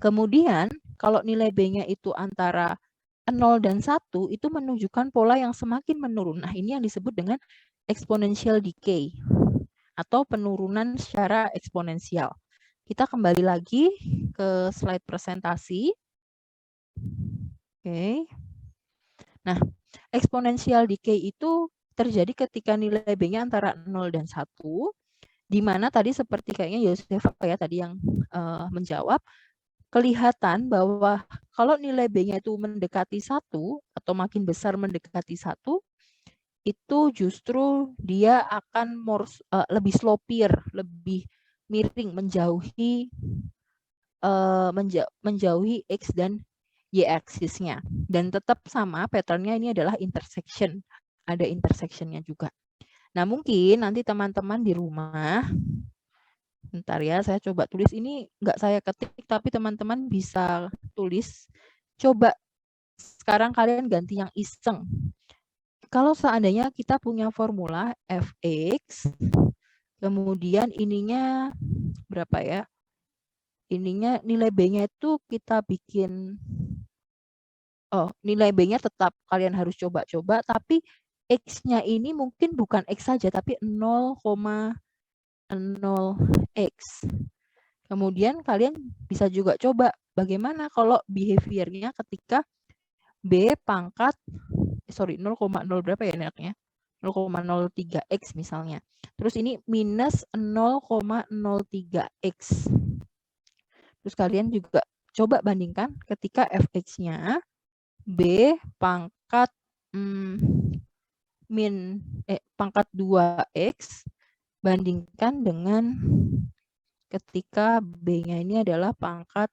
Kemudian kalau nilai B-nya itu antara 0 dan 1 itu menunjukkan pola yang semakin menurun. Nah, ini yang disebut dengan exponential decay atau penurunan secara eksponensial. Kita kembali lagi ke slide presentasi. Oke. Nah, exponential decay itu terjadi ketika nilai B-nya antara 0 dan 1, di mana tadi seperti kayaknya Yosefa ya tadi yang menjawab, kelihatan bahwa kalau nilai B-nya itu mendekati 1 atau makin besar mendekati 1, itu justru dia akan lebih slopier, lebih miring, menjauhi X dan Y-axis-nya. Dan tetap sama pattern-nya ini adalah intersection. Ada intersection-nya juga. Nah, mungkin nanti teman-teman di rumah, bentar ya, saya coba tulis. Ini nggak saya ketik, tapi teman-teman bisa tulis. Coba sekarang kalian ganti yang iseng. Kalau seandainya kita punya formula fx, kemudian ininya berapa ya? Ininya nilai B-nya itu kita bikin, nilai B-nya tetap kalian harus coba-coba, tapi X-nya ini mungkin bukan X saja, tapi 0,0x. Kemudian kalian bisa juga coba bagaimana kalau behavior-nya ketika B pangkat, 0,0 berapa ya enaknya? 0,03x misalnya. Terus ini minus 0,03x. Terus kalian juga coba bandingkan ketika fx-nya B pangkat pangkat 2x bandingkan dengan ketika B-nya ini adalah pangkat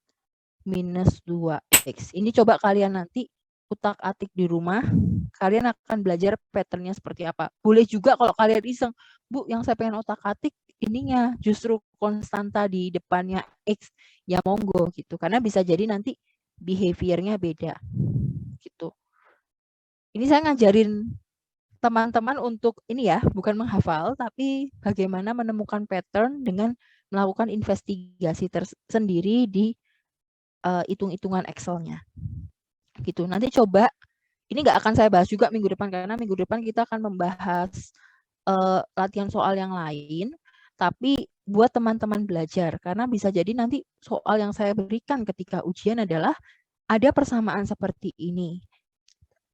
minus 2x. Ini coba kalian nanti utak-atik di rumah, kalian akan belajar patternnya seperti apa. Boleh juga kalau kalian iseng, Bu, yang saya pengen otak-atik ininya justru konstanta di depannya X, ya monggo gitu. Karena bisa jadi nanti behavior-nya beda gitu. Ini saya ngajarin teman-teman untuk ini ya, bukan menghafal, tapi bagaimana menemukan pattern dengan melakukan investigasi tersendiri di hitung-hitungan Excel-nya. Gitu. Nanti coba, ini nggak akan saya bahas juga minggu depan, karena minggu depan kita akan membahas latihan soal yang lain, tapi buat teman-teman belajar, karena bisa jadi nanti soal yang saya berikan ketika ujian adalah ada persamaan seperti ini.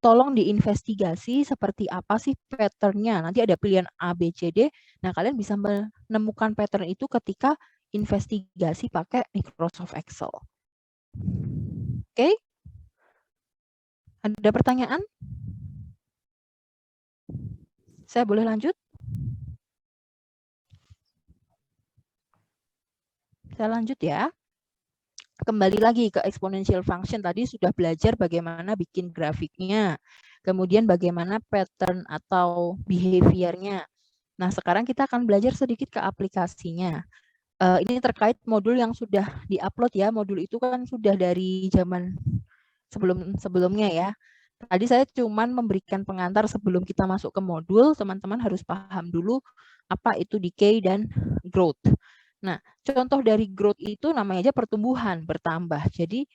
Tolong diinvestigasi seperti apa sih pattern-nya. Nanti ada pilihan A, B, C, D. Nah, kalian bisa menemukan pattern itu ketika investigasi pakai Microsoft Excel. Oke? Ada pertanyaan? Saya boleh lanjut? Saya lanjut ya. Kembali lagi ke exponential function. Tadi sudah belajar bagaimana bikin grafiknya. Kemudian bagaimana pattern atau behavior-nya. Nah, sekarang kita akan belajar sedikit ke aplikasinya. Ini terkait modul yang sudah di-upload ya. Modul itu kan sudah dari zaman sebelumnya ya. Tadi saya cuman memberikan pengantar sebelum kita masuk ke modul. Teman-teman harus paham dulu apa itu decay dan growth. Nah, contoh dari growth itu namanya aja pertumbuhan, bertambah. Jadi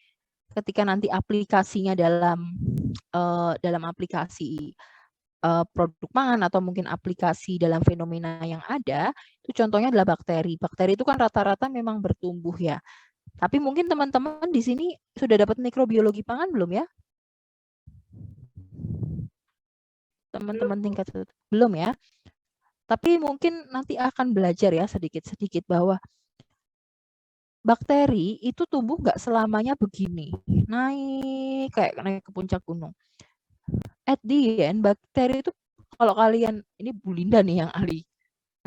ketika nanti aplikasinya dalam aplikasi produk pangan atau mungkin aplikasi dalam fenomena yang ada, itu contohnya adalah bakteri. Bakteri itu kan rata-rata memang bertumbuh ya. Tapi mungkin teman-teman di sini sudah dapat mikrobiologi pangan belum ya? Teman-teman tingkat belum ya? Tapi mungkin nanti akan belajar ya sedikit-sedikit bahwa bakteri itu tumbuh nggak selamanya begini, naik kayak naik ke puncak gunung. At the end, bakteri itu kalau kalian, ini Bu Linda nih yang ahli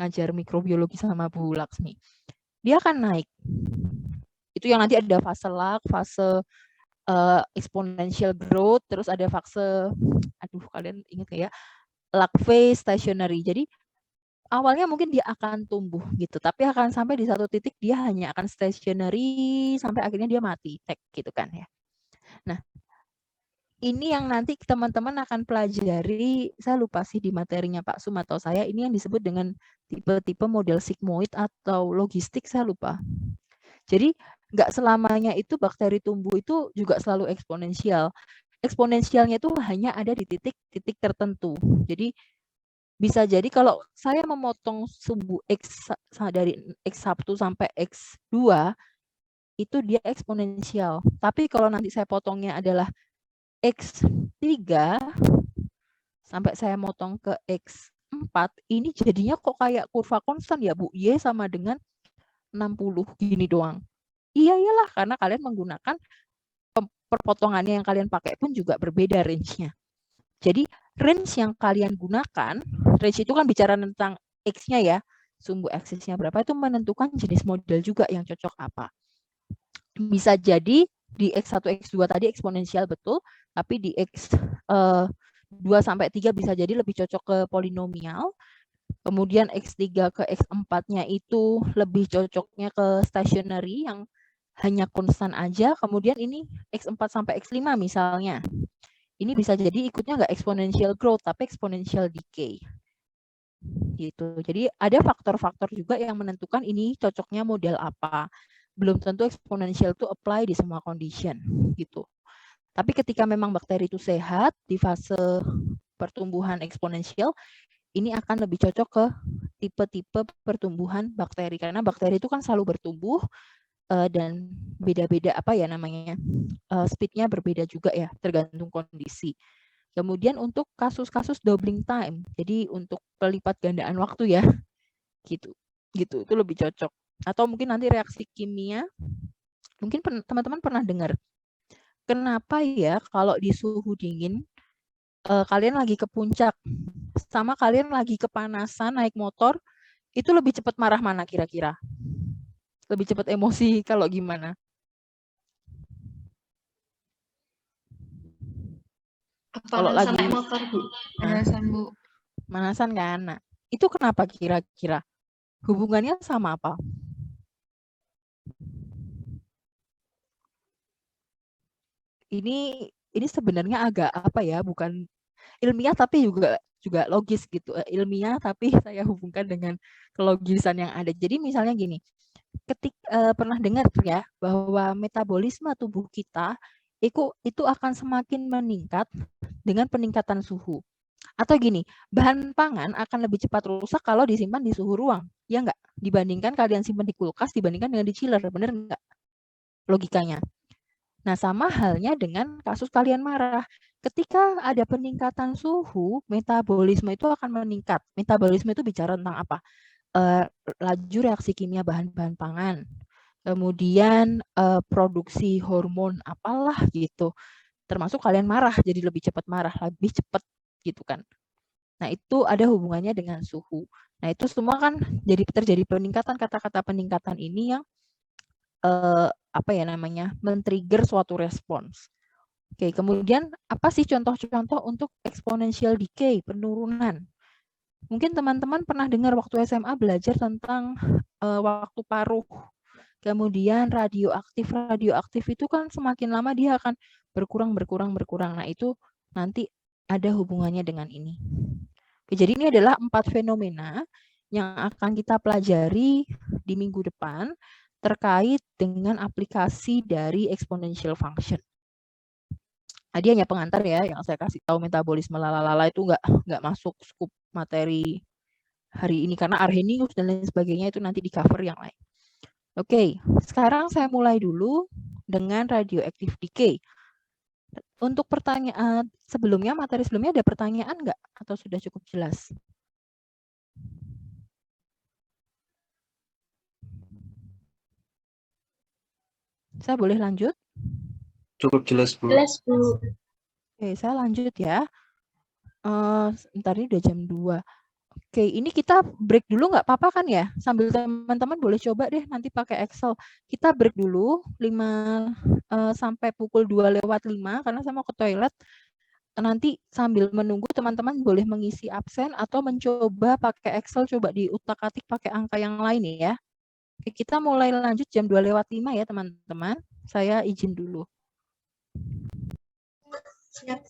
ngajar mikrobiologi sama Bu Laksmi. Dia akan naik. Itu yang nanti ada fase lag, fase exponential growth, terus ada fase, aduh kalian ingat nggak ya, lag phase, stationary. Jadi awalnya mungkin dia akan tumbuh gitu, tapi akan sampai di satu titik dia hanya akan stationary sampai akhirnya dia mati, tek gitu kan ya. Nah, ini yang nanti teman-teman akan pelajari, saya lupa sih di materinya Pak Sum atau saya, ini yang disebut dengan tipe-tipe model sigmoid atau logistik, saya lupa. Jadi nggak selamanya itu bakteri tumbuh itu juga selalu eksponensial. Eksponensialnya itu hanya ada di titik-titik tertentu. Jadi bisa jadi kalau saya memotong sumbu X dari X1 sampai X2, itu dia eksponensial. Tapi kalau nanti saya potongnya adalah X3 sampai saya motong ke X4, ini jadinya kok kayak kurva konstan ya Bu, Y sama dengan 60 gini doang. Iya iyalah, karena kalian menggunakan perpotongannya yang kalian pakai pun juga berbeda range-nya. Jadi range yang kalian gunakan, range itu kan bicara tentang X-nya ya, sumbu axis-nya berapa, itu menentukan jenis model juga yang cocok apa. Bisa jadi di X1, X2 tadi eksponensial betul, tapi di X2 sampai 3 bisa jadi lebih cocok ke polinomial. Kemudian X3 ke X4-nya itu lebih cocoknya ke stationary yang hanya konstan aja. Kemudian ini X4 sampai X5 misalnya. Ini bisa jadi ikutnya nggak exponential growth, tapi exponential decay. Gitu. Jadi ada faktor-faktor juga yang menentukan ini cocoknya model apa. Belum tentu exponential itu apply di semua condition. Gitu. Tapi ketika memang bakteri itu sehat di fase pertumbuhan eksponensial, ini akan lebih cocok ke tipe-tipe pertumbuhan bakteri. Karena bakteri itu kan selalu bertumbuh dan beda-beda apa ya namanya, speed-nya berbeda juga ya, tergantung kondisi. Kemudian untuk kasus-kasus doubling time, jadi untuk pelipat gandaan waktu ya, gitu itu lebih cocok. Atau mungkin nanti reaksi kimia, mungkin teman-teman pernah dengar, kenapa ya kalau di suhu dingin kalian lagi ke puncak sama kalian lagi kepanasan naik motor, itu lebih cepat marah mana kira-kira? Lebih cepat emosi kalau gimana? Kalau lagi naik motor Bu. Pemanasan Bu. Pemanasan kan? Nah, itu kenapa kira-kira? Hubungannya sama apa? Ini sebenarnya agak apa ya? Bukan ilmiah tapi juga logis gitu. Ilmiah tapi saya hubungkan dengan kelogisan yang ada. Jadi misalnya gini, pernah dengar ya bahwa metabolisme tubuh kita itu akan semakin meningkat dengan peningkatan suhu. Atau gini, bahan pangan akan lebih cepat rusak kalau disimpan di suhu ruang, ya enggak? Dibandingkan kalian simpan di kulkas dibandingkan dengan di chiller, bener enggak? Logikanya. Nah, sama halnya dengan kasus kalian marah. Ketika ada peningkatan suhu, metabolisme itu akan meningkat. Metabolisme itu bicara tentang apa? Laju reaksi kimia bahan-bahan pangan. Kemudian produksi hormon apalah gitu. Termasuk kalian marah, jadi lebih cepat marah, lebih cepat gitu kan. Nah, itu ada hubungannya dengan suhu. Nah, itu semua kan jadi terjadi peningkatan, kata-kata peningkatan ini yang apa ya namanya, men-trigger suatu respons. Oke, kemudian apa sih contoh-contoh untuk exponential decay, penurunan? Mungkin teman-teman pernah dengar waktu SMA belajar tentang waktu paruh. Kemudian radioaktif itu kan semakin lama dia akan berkurang. Nah, itu nanti ada hubungannya dengan ini. Oke, jadi ini adalah 4 fenomena yang akan kita pelajari di minggu depan terkait dengan aplikasi dari exponential function. Nah, dia hanya pengantar ya, yang saya kasih tahu metabolisme lalala itu nggak masuk skup materi hari ini karena Arrhenius dan lain sebagainya itu nanti di cover yang lain. Oke, sekarang saya mulai dulu dengan radioactive decay. Untuk pertanyaan sebelumnya, materi sebelumnya ada pertanyaan nggak? Atau sudah cukup jelas? Saya boleh lanjut? Cukup jelas, Bu. Jelas Bu. Oke, saya lanjut ya. Sebentar, ini udah jam 2. Oke, ini kita break dulu nggak apa-apa kan ya? Sambil teman-teman boleh coba deh nanti pakai Excel. Kita break dulu 5 sampai pukul 2:05 karena saya mau ke toilet. Nanti sambil menunggu teman-teman boleh mengisi absen atau mencoba pakai Excel, coba diutak-atik pakai angka yang lain ya. Oke, kita mulai lanjut jam 2:05 ya teman-teman. Saya izin dulu. Siap.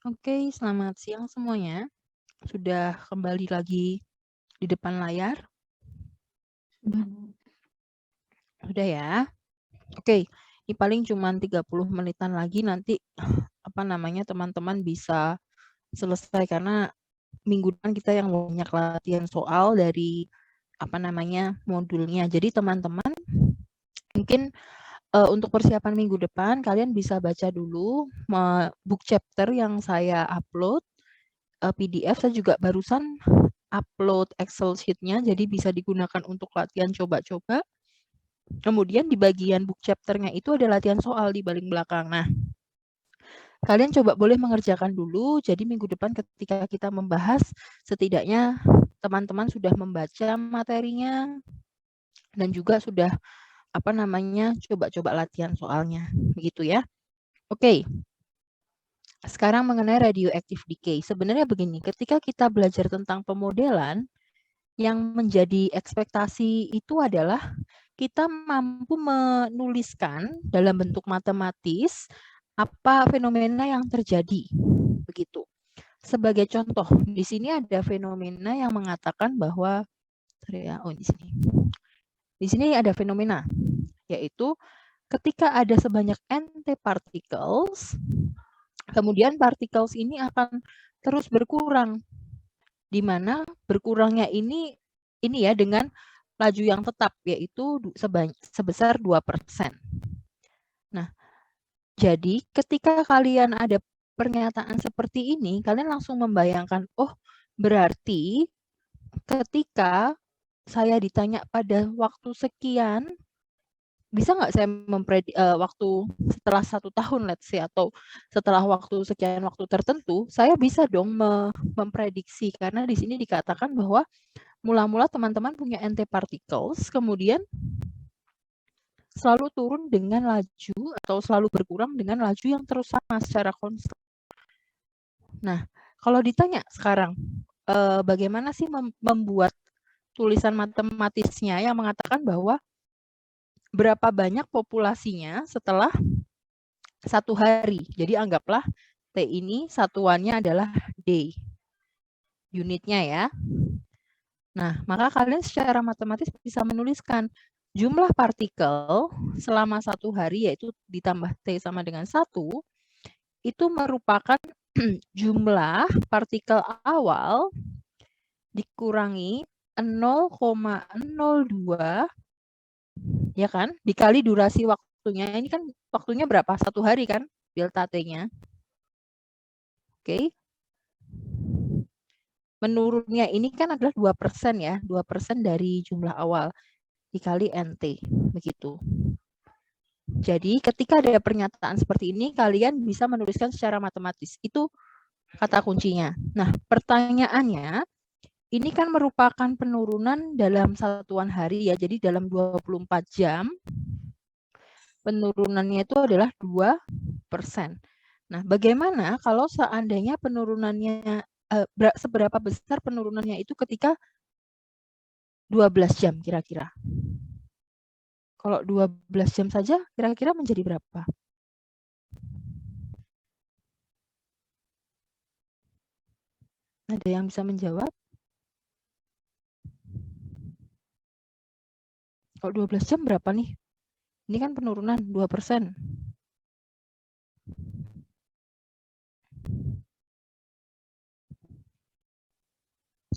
Oke, selamat siang semuanya. Sudah kembali lagi di depan layar? Sudah ya? Oke, ini paling cuma 30 menitan lagi nanti teman-teman bisa selesai karena minggu depan kita yang banyak latihan soal dari modulnya. Jadi teman-teman mungkin untuk persiapan minggu depan kalian bisa baca dulu book chapter yang saya upload PDF. Saya juga barusan upload Excel sheet-nya, jadi bisa digunakan untuk latihan coba-coba. Kemudian di bagian book chapter-nya itu ada latihan soal di paling belakang. Nah, kalian coba boleh mengerjakan dulu, jadi minggu depan ketika kita membahas, setidaknya teman-teman sudah membaca materinya, dan juga sudah coba-coba latihan soalnya, begitu ya. Oke. Sekarang mengenai radioactive decay. Sebenarnya begini, ketika kita belajar tentang pemodelan, yang menjadi ekspektasi itu adalah kita mampu menuliskan dalam bentuk matematis apa fenomena yang terjadi, begitu. Sebagai contoh, di sini ada fenomena yang mengatakan bahwa di sini ada fenomena, yaitu ketika ada sebanyak NT particles, kemudian particles ini akan terus berkurang, di mana berkurangnya ini ya dengan laju yang tetap, yaitu sebesar 2%. Nah, jadi ketika kalian ada pernyataan seperti ini, kalian langsung membayangkan, oh berarti ketika saya ditanya pada waktu sekian, bisa nggak saya memprediksi waktu setelah 1 tahun, let's say, atau setelah waktu sekian waktu tertentu, saya bisa dong memprediksi, karena di sini dikatakan bahwa mula-mula teman-teman punya NT particles, kemudian selalu turun dengan laju atau selalu berkurang dengan laju yang terus sama secara konstan. Nah, kalau ditanya sekarang, bagaimana sih membuat tulisan matematisnya yang mengatakan bahwa berapa banyak populasinya setelah 1 hari. Jadi anggaplah T ini satuannya adalah day. Unitnya ya. Nah, maka kalian secara matematis bisa menuliskan jumlah partikel selama 1 hari, yaitu ditambah T sama dengan 1, itu merupakan jumlah partikel awal dikurangi 0,02, ya kan, dikali durasi waktunya. Ini kan waktunya berapa? 1 hari kan, delta T-nya. Oke. Menurunnya ini kan adalah 2% ya, 2% dari jumlah awal dikali NT, begitu. Jadi ketika ada pernyataan seperti ini, kalian bisa menuliskan secara matematis. Itu kata kuncinya. Nah, pertanyaannya, ini kan merupakan penurunan dalam satuan hari ya, jadi dalam 24 jam, penurunannya itu adalah 2%. Nah, bagaimana kalau seandainya penurunannya, seberapa besar penurunannya itu ketika 12 jam kira-kira? Kalau 12 jam saja, kira-kira menjadi berapa? Ada yang bisa menjawab? Kalau 12 jam berapa nih? Ini kan penurunan 2%.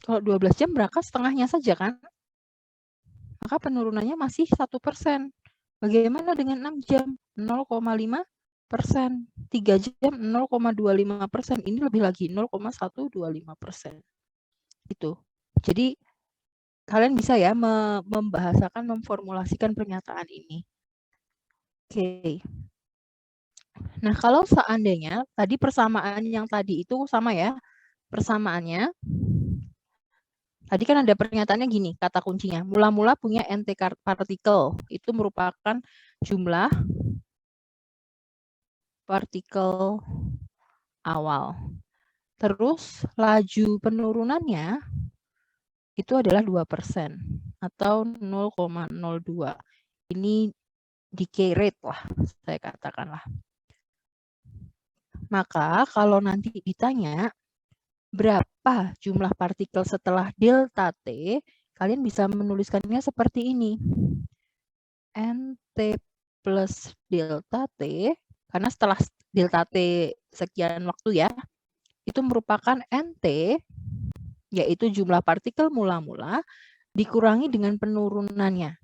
Kalau 12 jam berangkat setengahnya saja kan? Maka penurunannya masih 1%. Bagaimana dengan 6 jam? 0,5%. 3 jam 0,25%. Ini lebih lagi 0,125%. Itu. Jadi kalian bisa ya membahasakan, memformulasikan pernyataan ini. Oke. Nah, kalau seandainya tadi persamaan yang tadi itu sama ya, persamaannya tadi kan ada pernyataannya gini, kata kuncinya, mula-mula punya NT partikel, itu merupakan jumlah partikel awal. Terus laju penurunannya itu adalah 2% atau 0,02. Ini decay rate lah, saya katakanlah. Maka kalau nanti ditanya berapa jumlah partikel setelah delta T, kalian bisa menuliskannya seperti ini. NT plus delta T, karena setelah delta T sekian waktu ya, itu merupakan NT, yaitu jumlah partikel mula-mula, dikurangi dengan penurunannya.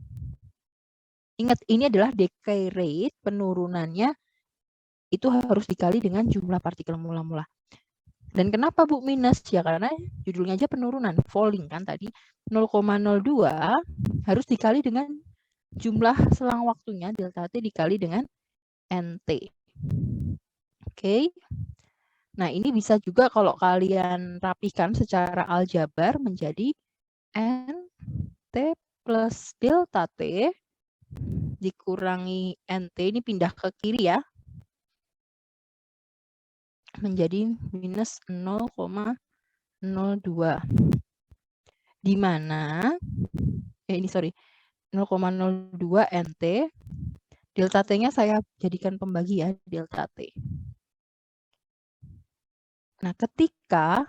Ingat, ini adalah decay rate, penurunannya itu harus dikali dengan jumlah partikel mula-mula. Dan kenapa Bu minus? Ya karena judulnya aja penurunan, falling kan tadi. 0,02 harus dikali dengan jumlah selang waktunya, delta T dikali dengan NT. Oke. Nah, ini bisa juga kalau kalian rapikan secara aljabar menjadi NT plus delta T dikurangi NT, ini pindah ke kiri ya, menjadi minus 0,02. Di mana, ini sorry, 0,02 NT, delta T-nya saya jadikan pembagi ya, delta T. Nah, ketika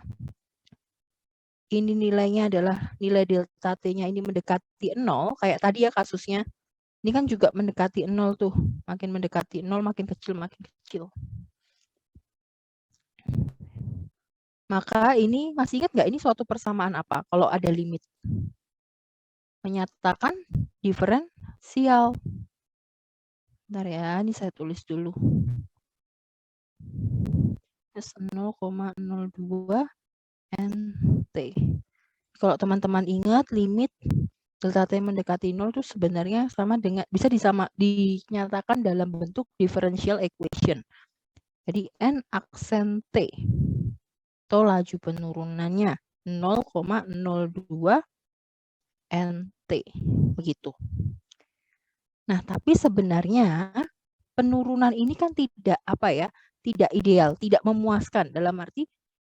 ini nilainya adalah nilai delta T-nya ini mendekati 0, kayak tadi ya kasusnya, ini kan juga mendekati 0 tuh, makin mendekati 0, makin kecil, makin kecil. Maka ini, masih ingat nggak ini suatu persamaan apa? Kalau ada limit. Menyatakan diferensial. Bentar ya, ini saya tulis dulu. Plus 0,02 NT. Kalau teman-teman ingat, limit delta T mendekati 0 itu sebenarnya sama dengan, bisa dinyatakan dalam bentuk differential equation. Jadi N aksen T atau laju penurunannya 0,02 NT. Begitu. Nah, tapi sebenarnya penurunan ini kan tidak tidak ideal, tidak memuaskan dalam arti,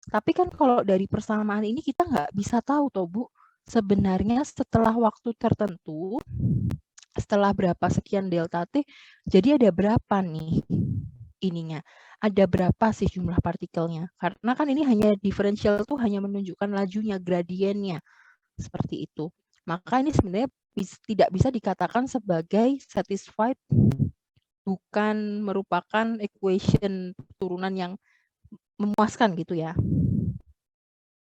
tapi kan kalau dari persamaan ini kita nggak bisa tahu toh Bu, sebenarnya setelah waktu tertentu, setelah berapa sekian delta T, jadi ada berapa nih ininya, ada berapa sih jumlah partikelnya, karena kan ini hanya diferensial tuh hanya menunjukkan lajunya, gradiennya, seperti itu. Maka ini sebenarnya tidak bisa dikatakan sebagai satisfied, bukan merupakan equation turunan yang memuaskan gitu ya.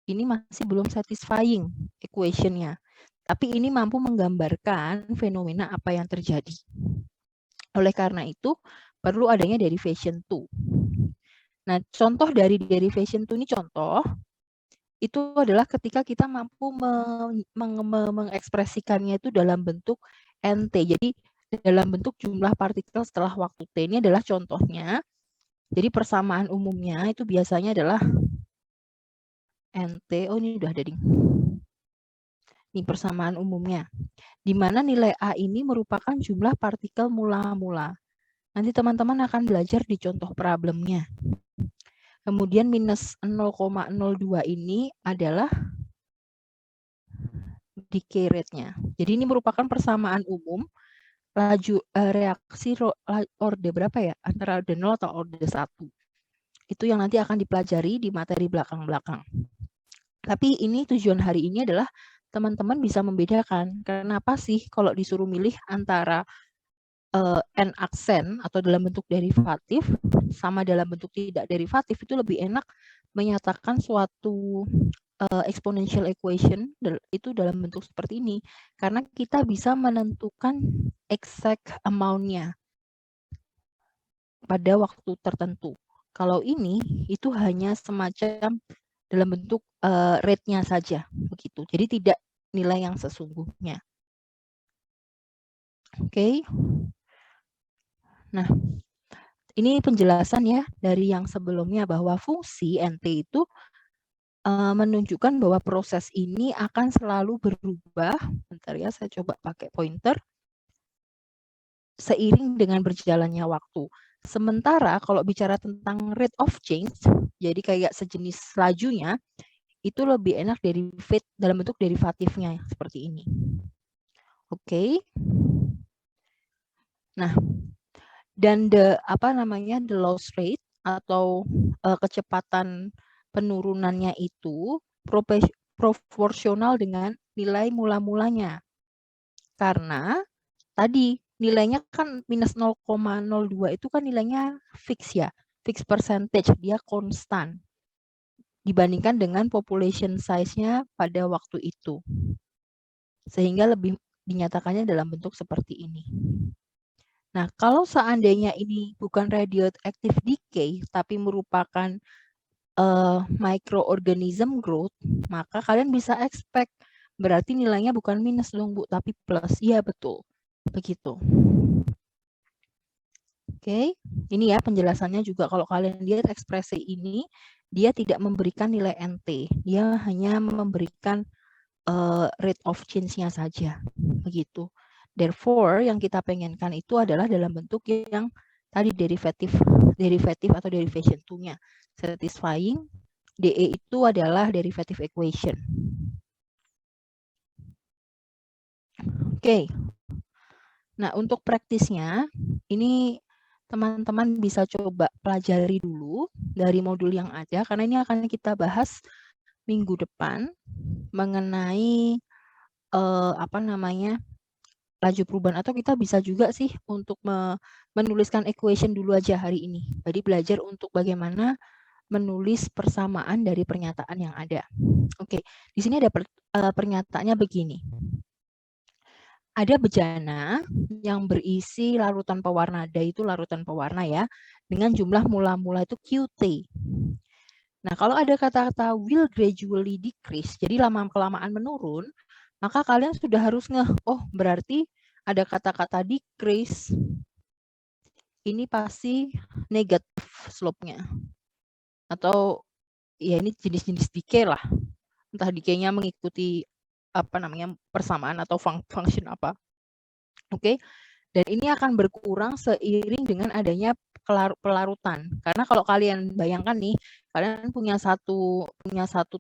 Ini masih belum satisfying equation-nya. Tapi ini mampu menggambarkan fenomena apa yang terjadi. Oleh karena itu, perlu adanya derivation 2. Nah, contoh dari derivation 2 ini contoh, itu adalah ketika kita mampu mengekspresikannya itu dalam bentuk NT. Jadi, dalam bentuk jumlah partikel setelah waktu T. Ini adalah contohnya. Jadi, persamaan umumnya itu biasanya adalah NT. Oh, ini udah ada ding. Ini persamaan umumnya. Di mana nilai A ini merupakan jumlah partikel mula-mula. Nanti teman-teman akan belajar di contoh problemnya. Kemudian minus 0,02 ini adalah decay rate-nya. Jadi ini merupakan persamaan umum laju reaksi orde berapa ya? Antara orde 0 atau orde 1. Itu yang nanti akan dipelajari di materi belakang-belakang. Tapi ini tujuan hari ini adalah teman-teman bisa membedakan. Kenapa sih kalau disuruh milih antara N aksen atau dalam bentuk derivatif sama dalam bentuk tidak derivatif, itu lebih enak menyatakan suatu exponential equation itu dalam bentuk seperti ini, karena kita bisa menentukan exact amount-nya pada waktu tertentu. Kalau ini itu hanya semacam dalam bentuk rate-nya saja, begitu. Jadi tidak nilai yang sesungguhnya. Oke. Nah, ini penjelasan ya dari yang sebelumnya bahwa fungsi NT itu menunjukkan bahwa proses ini akan selalu berubah. Bentar ya, saya coba pakai pointer. Seiring dengan berjalannya waktu. Sementara kalau bicara tentang rate of change, jadi kayak sejenis lajunya, itu lebih enak dalam bentuk derivatifnya seperti ini. Oke. Nah, dan the loss rate atau kecepatan penurunannya itu proporsional dengan nilai mula-mulanya. Karena tadi nilainya kan minus 0,02 itu kan nilainya fix ya, fix percentage, dia konstan dibandingkan dengan population size-nya pada waktu itu. Sehingga lebih dinyatakannya dalam bentuk seperti ini. Nah, kalau seandainya ini bukan radioactive decay, tapi merupakan microorganism growth, maka kalian bisa expect berarti nilainya bukan minus dong Bu, tapi plus. Iya betul, begitu. Oke, ini ya penjelasannya juga kalau kalian lihat ekspresi ini, dia tidak memberikan nilai NT, dia hanya memberikan rate of change-nya saja, begitu. Therefore, yang kita pengenkan itu adalah dalam bentuk yang tadi derivatif atau derivation 2-nya. Satisfying, DE itu adalah derivative equation. Oke. Nah, untuk praktisnya, ini teman-teman bisa coba pelajari dulu dari modul yang ada, karena ini akan kita bahas minggu depan mengenai laju perubahan, atau kita bisa juga sih untuk menuliskan equation dulu aja hari ini. Jadi belajar untuk bagaimana menulis persamaan dari pernyataan yang ada. Oke, di sini ada pernyataannya begini. Ada bejana yang berisi larutan pewarna, dye itu larutan pewarna ya, dengan jumlah mula-mula itu QT. Nah, kalau ada kata-kata will gradually decrease, jadi lama-kelamaan menurun, maka kalian sudah harus oh berarti ada kata-kata decrease, ini pasti negatif slope-nya. Atau ya ini jenis-jenis decay lah. Entah decay-nya mengikuti persamaan atau function apa. Oke. Dan ini akan berkurang seiring dengan adanya pelarutan. Karena kalau kalian bayangkan nih, kalian punya satu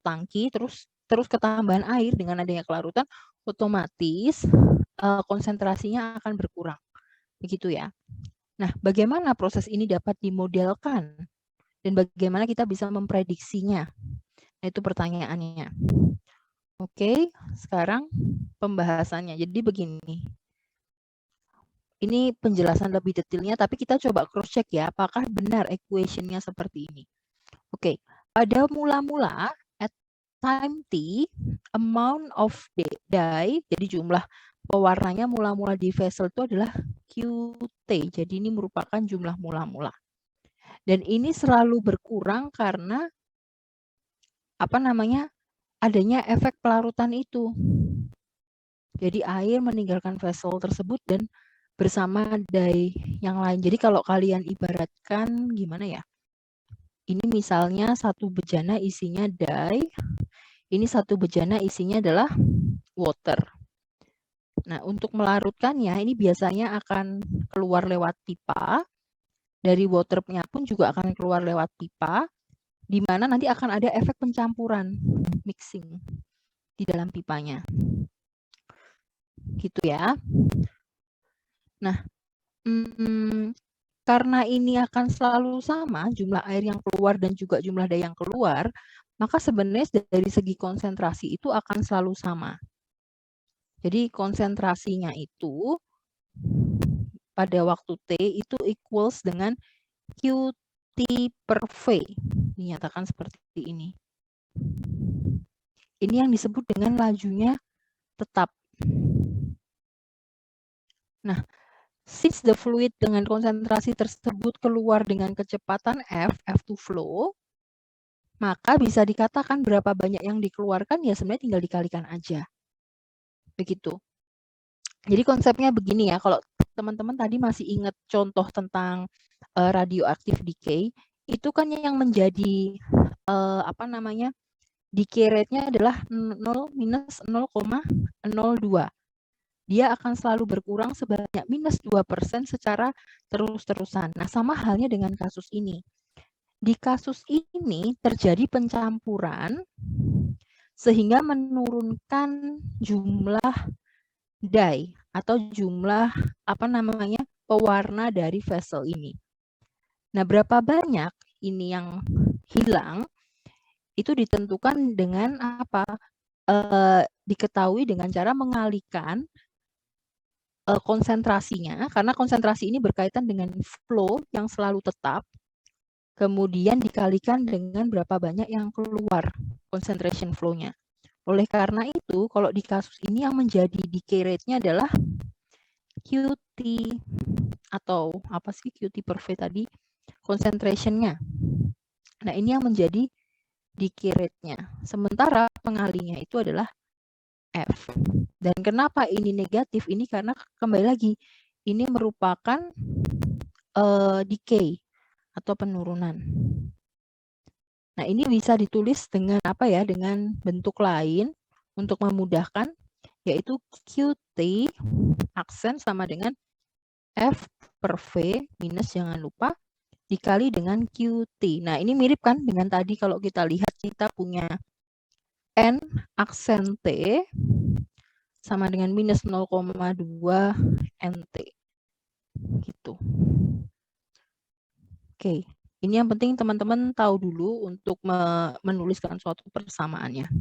tangki terus ketambahan air dengan adanya kelarutan, otomatis konsentrasinya akan berkurang. Begitu ya. Nah, bagaimana proses ini dapat dimodelkan dan bagaimana kita bisa memprediksinya? Nah, itu pertanyaannya. Oke, sekarang pembahasannya. Jadi begini. Ini penjelasan lebih detailnya, tapi kita coba cross check ya, apakah benar equation-nya seperti ini. Oke, pada mula-mula at time t, amount of dye, jadi jumlah pewarnanya mula-mula di vessel itu adalah QT. Jadi ini merupakan jumlah mula-mula. Dan ini selalu berkurang karena adanya efek pelarutan itu. Jadi air meninggalkan vessel tersebut dan bersama dye yang lain. Jadi kalau kalian ibaratkan gimana ya? Ini misalnya satu bejana isinya dye, ini satu bejana isinya adalah water. Nah, untuk melarutkannya ini biasanya akan keluar lewat pipa. Dari waternya pun juga akan keluar lewat pipa, di mana nanti akan ada efek pencampuran, mixing di dalam pipanya. Gitu ya. Nah, karena ini akan selalu sama, jumlah air yang keluar dan juga jumlah dye yang keluar, maka sebenarnya dari segi konsentrasi itu akan selalu sama. Jadi konsentrasinya itu pada waktu T itu equals dengan QT per V. Dinyatakan seperti ini. Ini yang disebut dengan lajunya tetap. Nah, since the fluid dengan konsentrasi tersebut keluar dengan kecepatan F2 flow, maka bisa dikatakan berapa banyak yang dikeluarkan ya sebenarnya tinggal dikalikan aja. Begitu. Jadi konsepnya begini ya, kalau teman-teman tadi masih ingat contoh tentang radioactive decay, itu kan yang menjadi decay rate-nya adalah 0 minus 0,02. Dia akan selalu berkurang sebanyak minus 2% secara terus-terusan. Nah, sama halnya dengan kasus ini. Di kasus ini terjadi pencampuran sehingga menurunkan jumlah dye atau jumlah pewarna dari vessel ini. Nah, berapa banyak ini yang hilang, itu ditentukan dengan apa? Diketahui dengan cara mengalihkan konsentrasinya, karena konsentrasi ini berkaitan dengan flow yang selalu tetap, kemudian dikalikan dengan berapa banyak yang keluar concentration flow-nya. Oleh karena itu, kalau di kasus ini yang menjadi decay rate-nya adalah QT, atau apa sih QT per V tadi? Concentration-nya. Nah, ini yang menjadi decay rate-nya. Sementara pengalinya itu adalah F. Dan kenapa ini negatif? Ini karena kembali lagi, ini merupakan decay atau penurunan. Nah, ini bisa ditulis dengan apa ya? Dengan bentuk lain untuk memudahkan, yaitu QT aksen sama dengan F per V minus, jangan lupa, dikali dengan QT. Nah, ini mirip kan dengan tadi kalau kita lihat kita punya N aksen T sama dengan minus 0,2 NT. Gitu. Oke, ini yang penting teman-teman tahu dulu untuk menuliskan suatu persamaannya.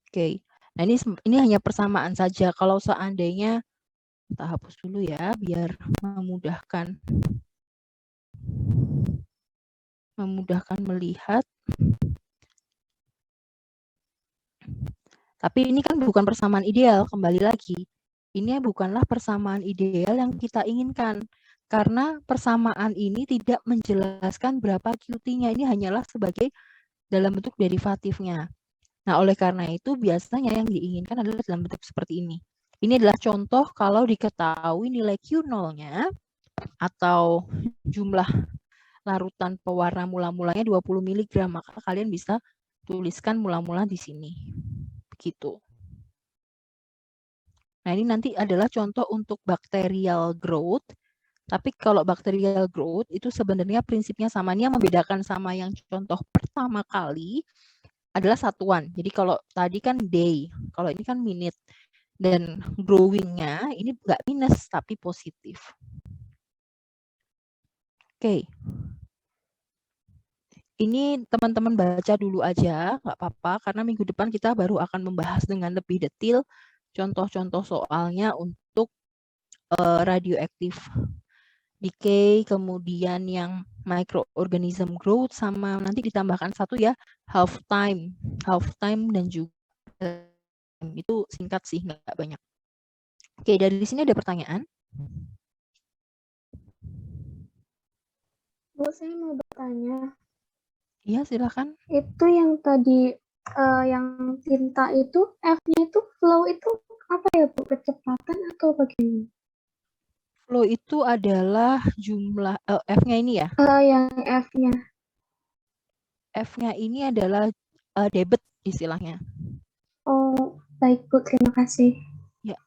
Oke, nah ini hanya persamaan saja. Kalau seandainya, kita hapus dulu ya, biar memudahkan melihat. Tapi ini kan bukan persamaan ideal, kembali lagi. Ini bukanlah persamaan ideal yang kita inginkan. Karena persamaan ini tidak menjelaskan berapa QT-nya. Ini hanyalah sebagai dalam bentuk derivatifnya. Nah, oleh karena itu biasanya yang diinginkan adalah dalam bentuk seperti ini. Ini adalah contoh kalau diketahui nilai Q0-nya atau jumlah larutan pewarna mula-mulanya 20 mg, maka kalian bisa tuliskan mula-mula di sini. Begitu. Nah, ini nanti adalah contoh untuk bacterial growth. Tapi kalau bacterial growth itu sebenarnya prinsipnya sama. Ini yang membedakan sama yang contoh pertama kali adalah satuan. Jadi kalau tadi kan day, kalau ini kan minute. Dan growing-nya ini nggak minus, tapi positif. Oke. Ini teman-teman baca dulu aja, nggak apa-apa, karena minggu depan kita baru akan membahas dengan lebih detail contoh-contoh soalnya untuk radioactive decay, kemudian yang microorganism growth, sama nanti ditambahkan satu ya, half time dan juga itu singkat sih, nggak banyak. Oke, dari sini ada pertanyaan? Bu, saya mau bertanya. Iya, silakan. Itu yang tadi yang tinta itu F-nya itu flow itu apa ya Bu? Kecepatan atau bagaimana? Flow itu adalah jumlah F-nya ini ya? Yang F-nya. F-nya ini adalah debit istilahnya. Oh, baik Bu, terima kasih. Ya.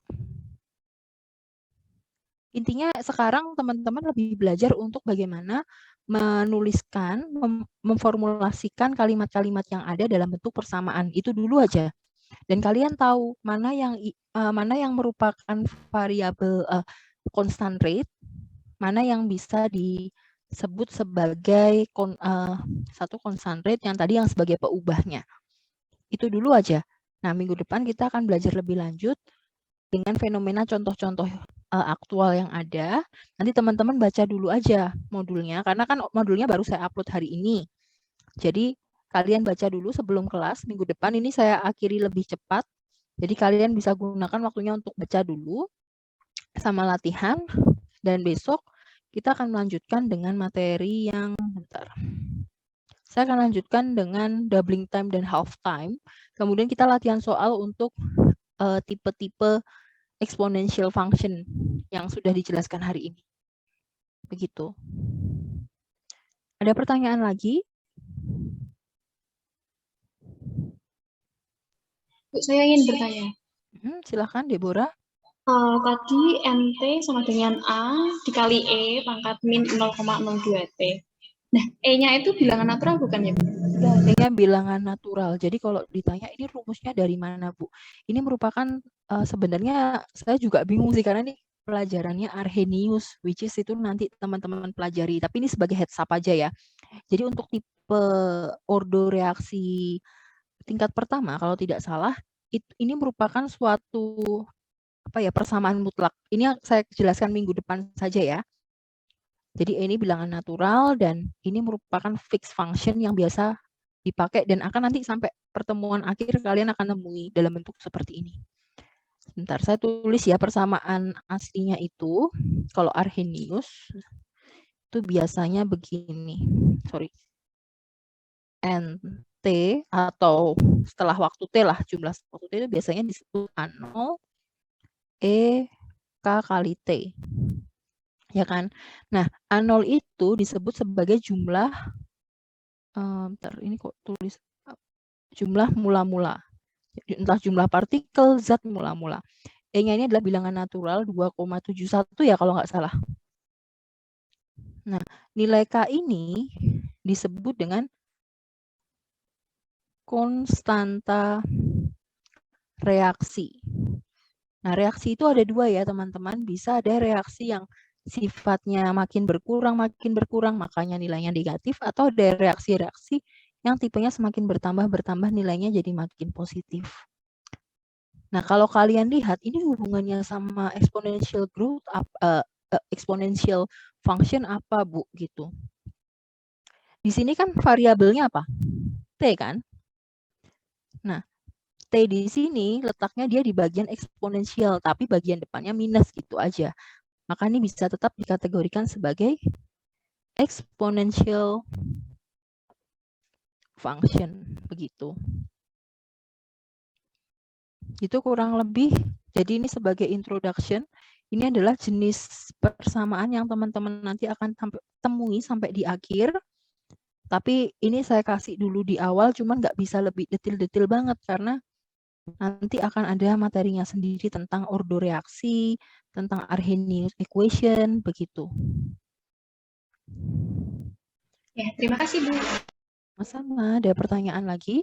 Intinya sekarang teman-teman lebih belajar untuk bagaimana menuliskan, memformulasikan kalimat-kalimat yang ada dalam bentuk persamaan. Itu dulu aja. Dan kalian tahu mana yang merupakan variabel constant rate, mana yang bisa disebut sebagai satu constant rate yang tadi yang sebagai peubahnya. Itu dulu aja. Nah, minggu depan kita akan belajar lebih lanjut dengan fenomena contoh-contoh aktual yang ada. Nanti teman-teman baca dulu aja modulnya, karena kan modulnya baru saya upload hari ini. Jadi kalian baca dulu sebelum kelas. Minggu depan ini saya akhiri lebih cepat. Jadi kalian bisa gunakan waktunya untuk baca dulu sama latihan. Dan besok kita akan melanjutkan dengan materi yang saya akan lanjutkan dengan doubling time dan half time. Kemudian kita latihan soal untuk tipe-tipe exponential function yang sudah dijelaskan hari ini. Begitu. Ada pertanyaan lagi? Bu, saya ingin bertanya. Silakan, Deborah. Tadi NT sama dengan A dikali E pangkat min 0,02 T. Nah, E-nya itu bilangan natural bukan ya, Bu? Ya, E-nya bilangan natural. Jadi kalau ditanya ini rumusnya dari mana, Bu? Ini merupakan sebenarnya saya juga bingung sih, karena ini pelajarannya Arrhenius, which is itu nanti teman-teman pelajari. Tapi ini sebagai heads up aja ya. Jadi untuk tipe ordo reaksi tingkat pertama, kalau tidak salah, ini merupakan suatu persamaan mutlak. Ini saya jelaskan minggu depan saja ya. Jadi ini bilangan natural dan ini merupakan fixed function yang biasa dipakai dan akan nanti sampai pertemuan akhir kalian akan nemui dalam bentuk seperti ini. Sebentar, saya tulis ya persamaan aslinya itu. Kalau Arrhenius itu biasanya begini. Sorry. NT atau setelah waktu T lah, jumlah waktu T itu biasanya disebut A0 E K kali T. Ya kan? Nah, A0 itu disebut sebagai jumlah ini kok tulis jumlah mula-mula. Entah jumlah partikel, zat mula-mula. E-nya ini adalah bilangan natural 2,71 ya kalau nggak salah. Nah, nilai K ini disebut dengan konstanta reaksi. Nah, reaksi itu ada dua ya teman-teman. Bisa ada reaksi yang sifatnya makin berkurang, makanya nilainya negatif. Atau ada reaksi-reaksi yang tipenya semakin bertambah nilainya jadi makin positif. Nah, kalau kalian lihat ini hubungannya sama exponential growth, exponential function apa, Bu? Gitu. Di sini kan variabelnya apa? T kan? Nah, T di sini letaknya dia di bagian eksponensial, tapi bagian depannya minus gitu aja. Maka ini bisa tetap dikategorikan sebagai exponential function, begitu. Itu kurang lebih, jadi ini sebagai introduction, ini adalah jenis persamaan yang teman-teman nanti akan temui sampai di akhir. Tapi ini saya kasih dulu di awal, cuman nggak bisa lebih detail-detail banget, karena nanti akan ada materinya sendiri tentang ordo reaksi, tentang Arrhenius equation, begitu. Ya, terima kasih, Bu. Sama, ada pertanyaan lagi?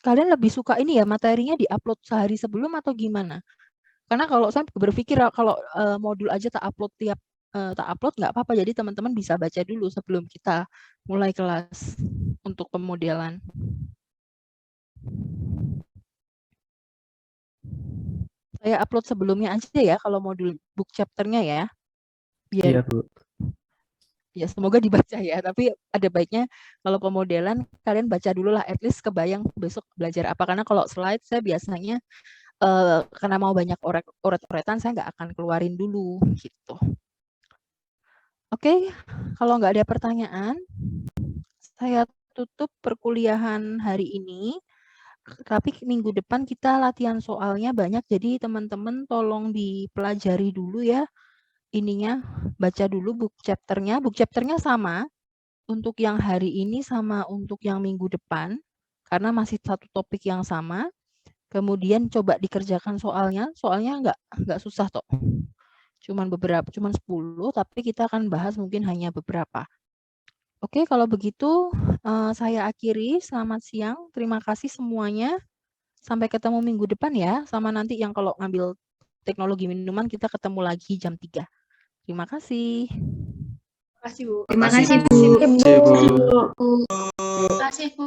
Kalian lebih suka ini ya, materinya diupload sehari sebelum atau gimana? Karena kalau saya berpikir kalau modul aja tak upload nggak apa-apa, jadi teman-teman bisa baca dulu sebelum kita mulai kelas untuk pemodelan. Saya upload sebelumnya aja ya kalau modul book chapternya ya. Biar Iya, Bu. ya semoga dibaca ya, tapi ada baiknya kalau pemodelan kalian baca dulu lah, at least kebayang besok belajar apa. Karena kalau slide saya biasanya karena mau banyak oret-oretan saya nggak akan keluarin dulu gitu. Oke, kalau nggak ada pertanyaan, saya tutup perkuliahan hari ini. Tapi minggu depan kita latihan soalnya banyak, jadi teman-teman tolong dipelajari dulu ya. Ininya, baca dulu book chapternya. Book chapternya sama untuk yang hari ini sama untuk yang minggu depan, karena masih satu topik yang sama. Kemudian coba dikerjakan soalnya nggak susah toh. Cuman 10, tapi kita akan bahas mungkin hanya beberapa. Oke, kalau begitu saya akhiri. Selamat siang, terima kasih semuanya. Sampai ketemu minggu depan ya, sama nanti yang kalau ngambil teknologi minuman kita ketemu lagi jam 3. Terima kasih. Terima kasih, Bu. Terima kasih, Bu. Bu. Terima kasih, Bu.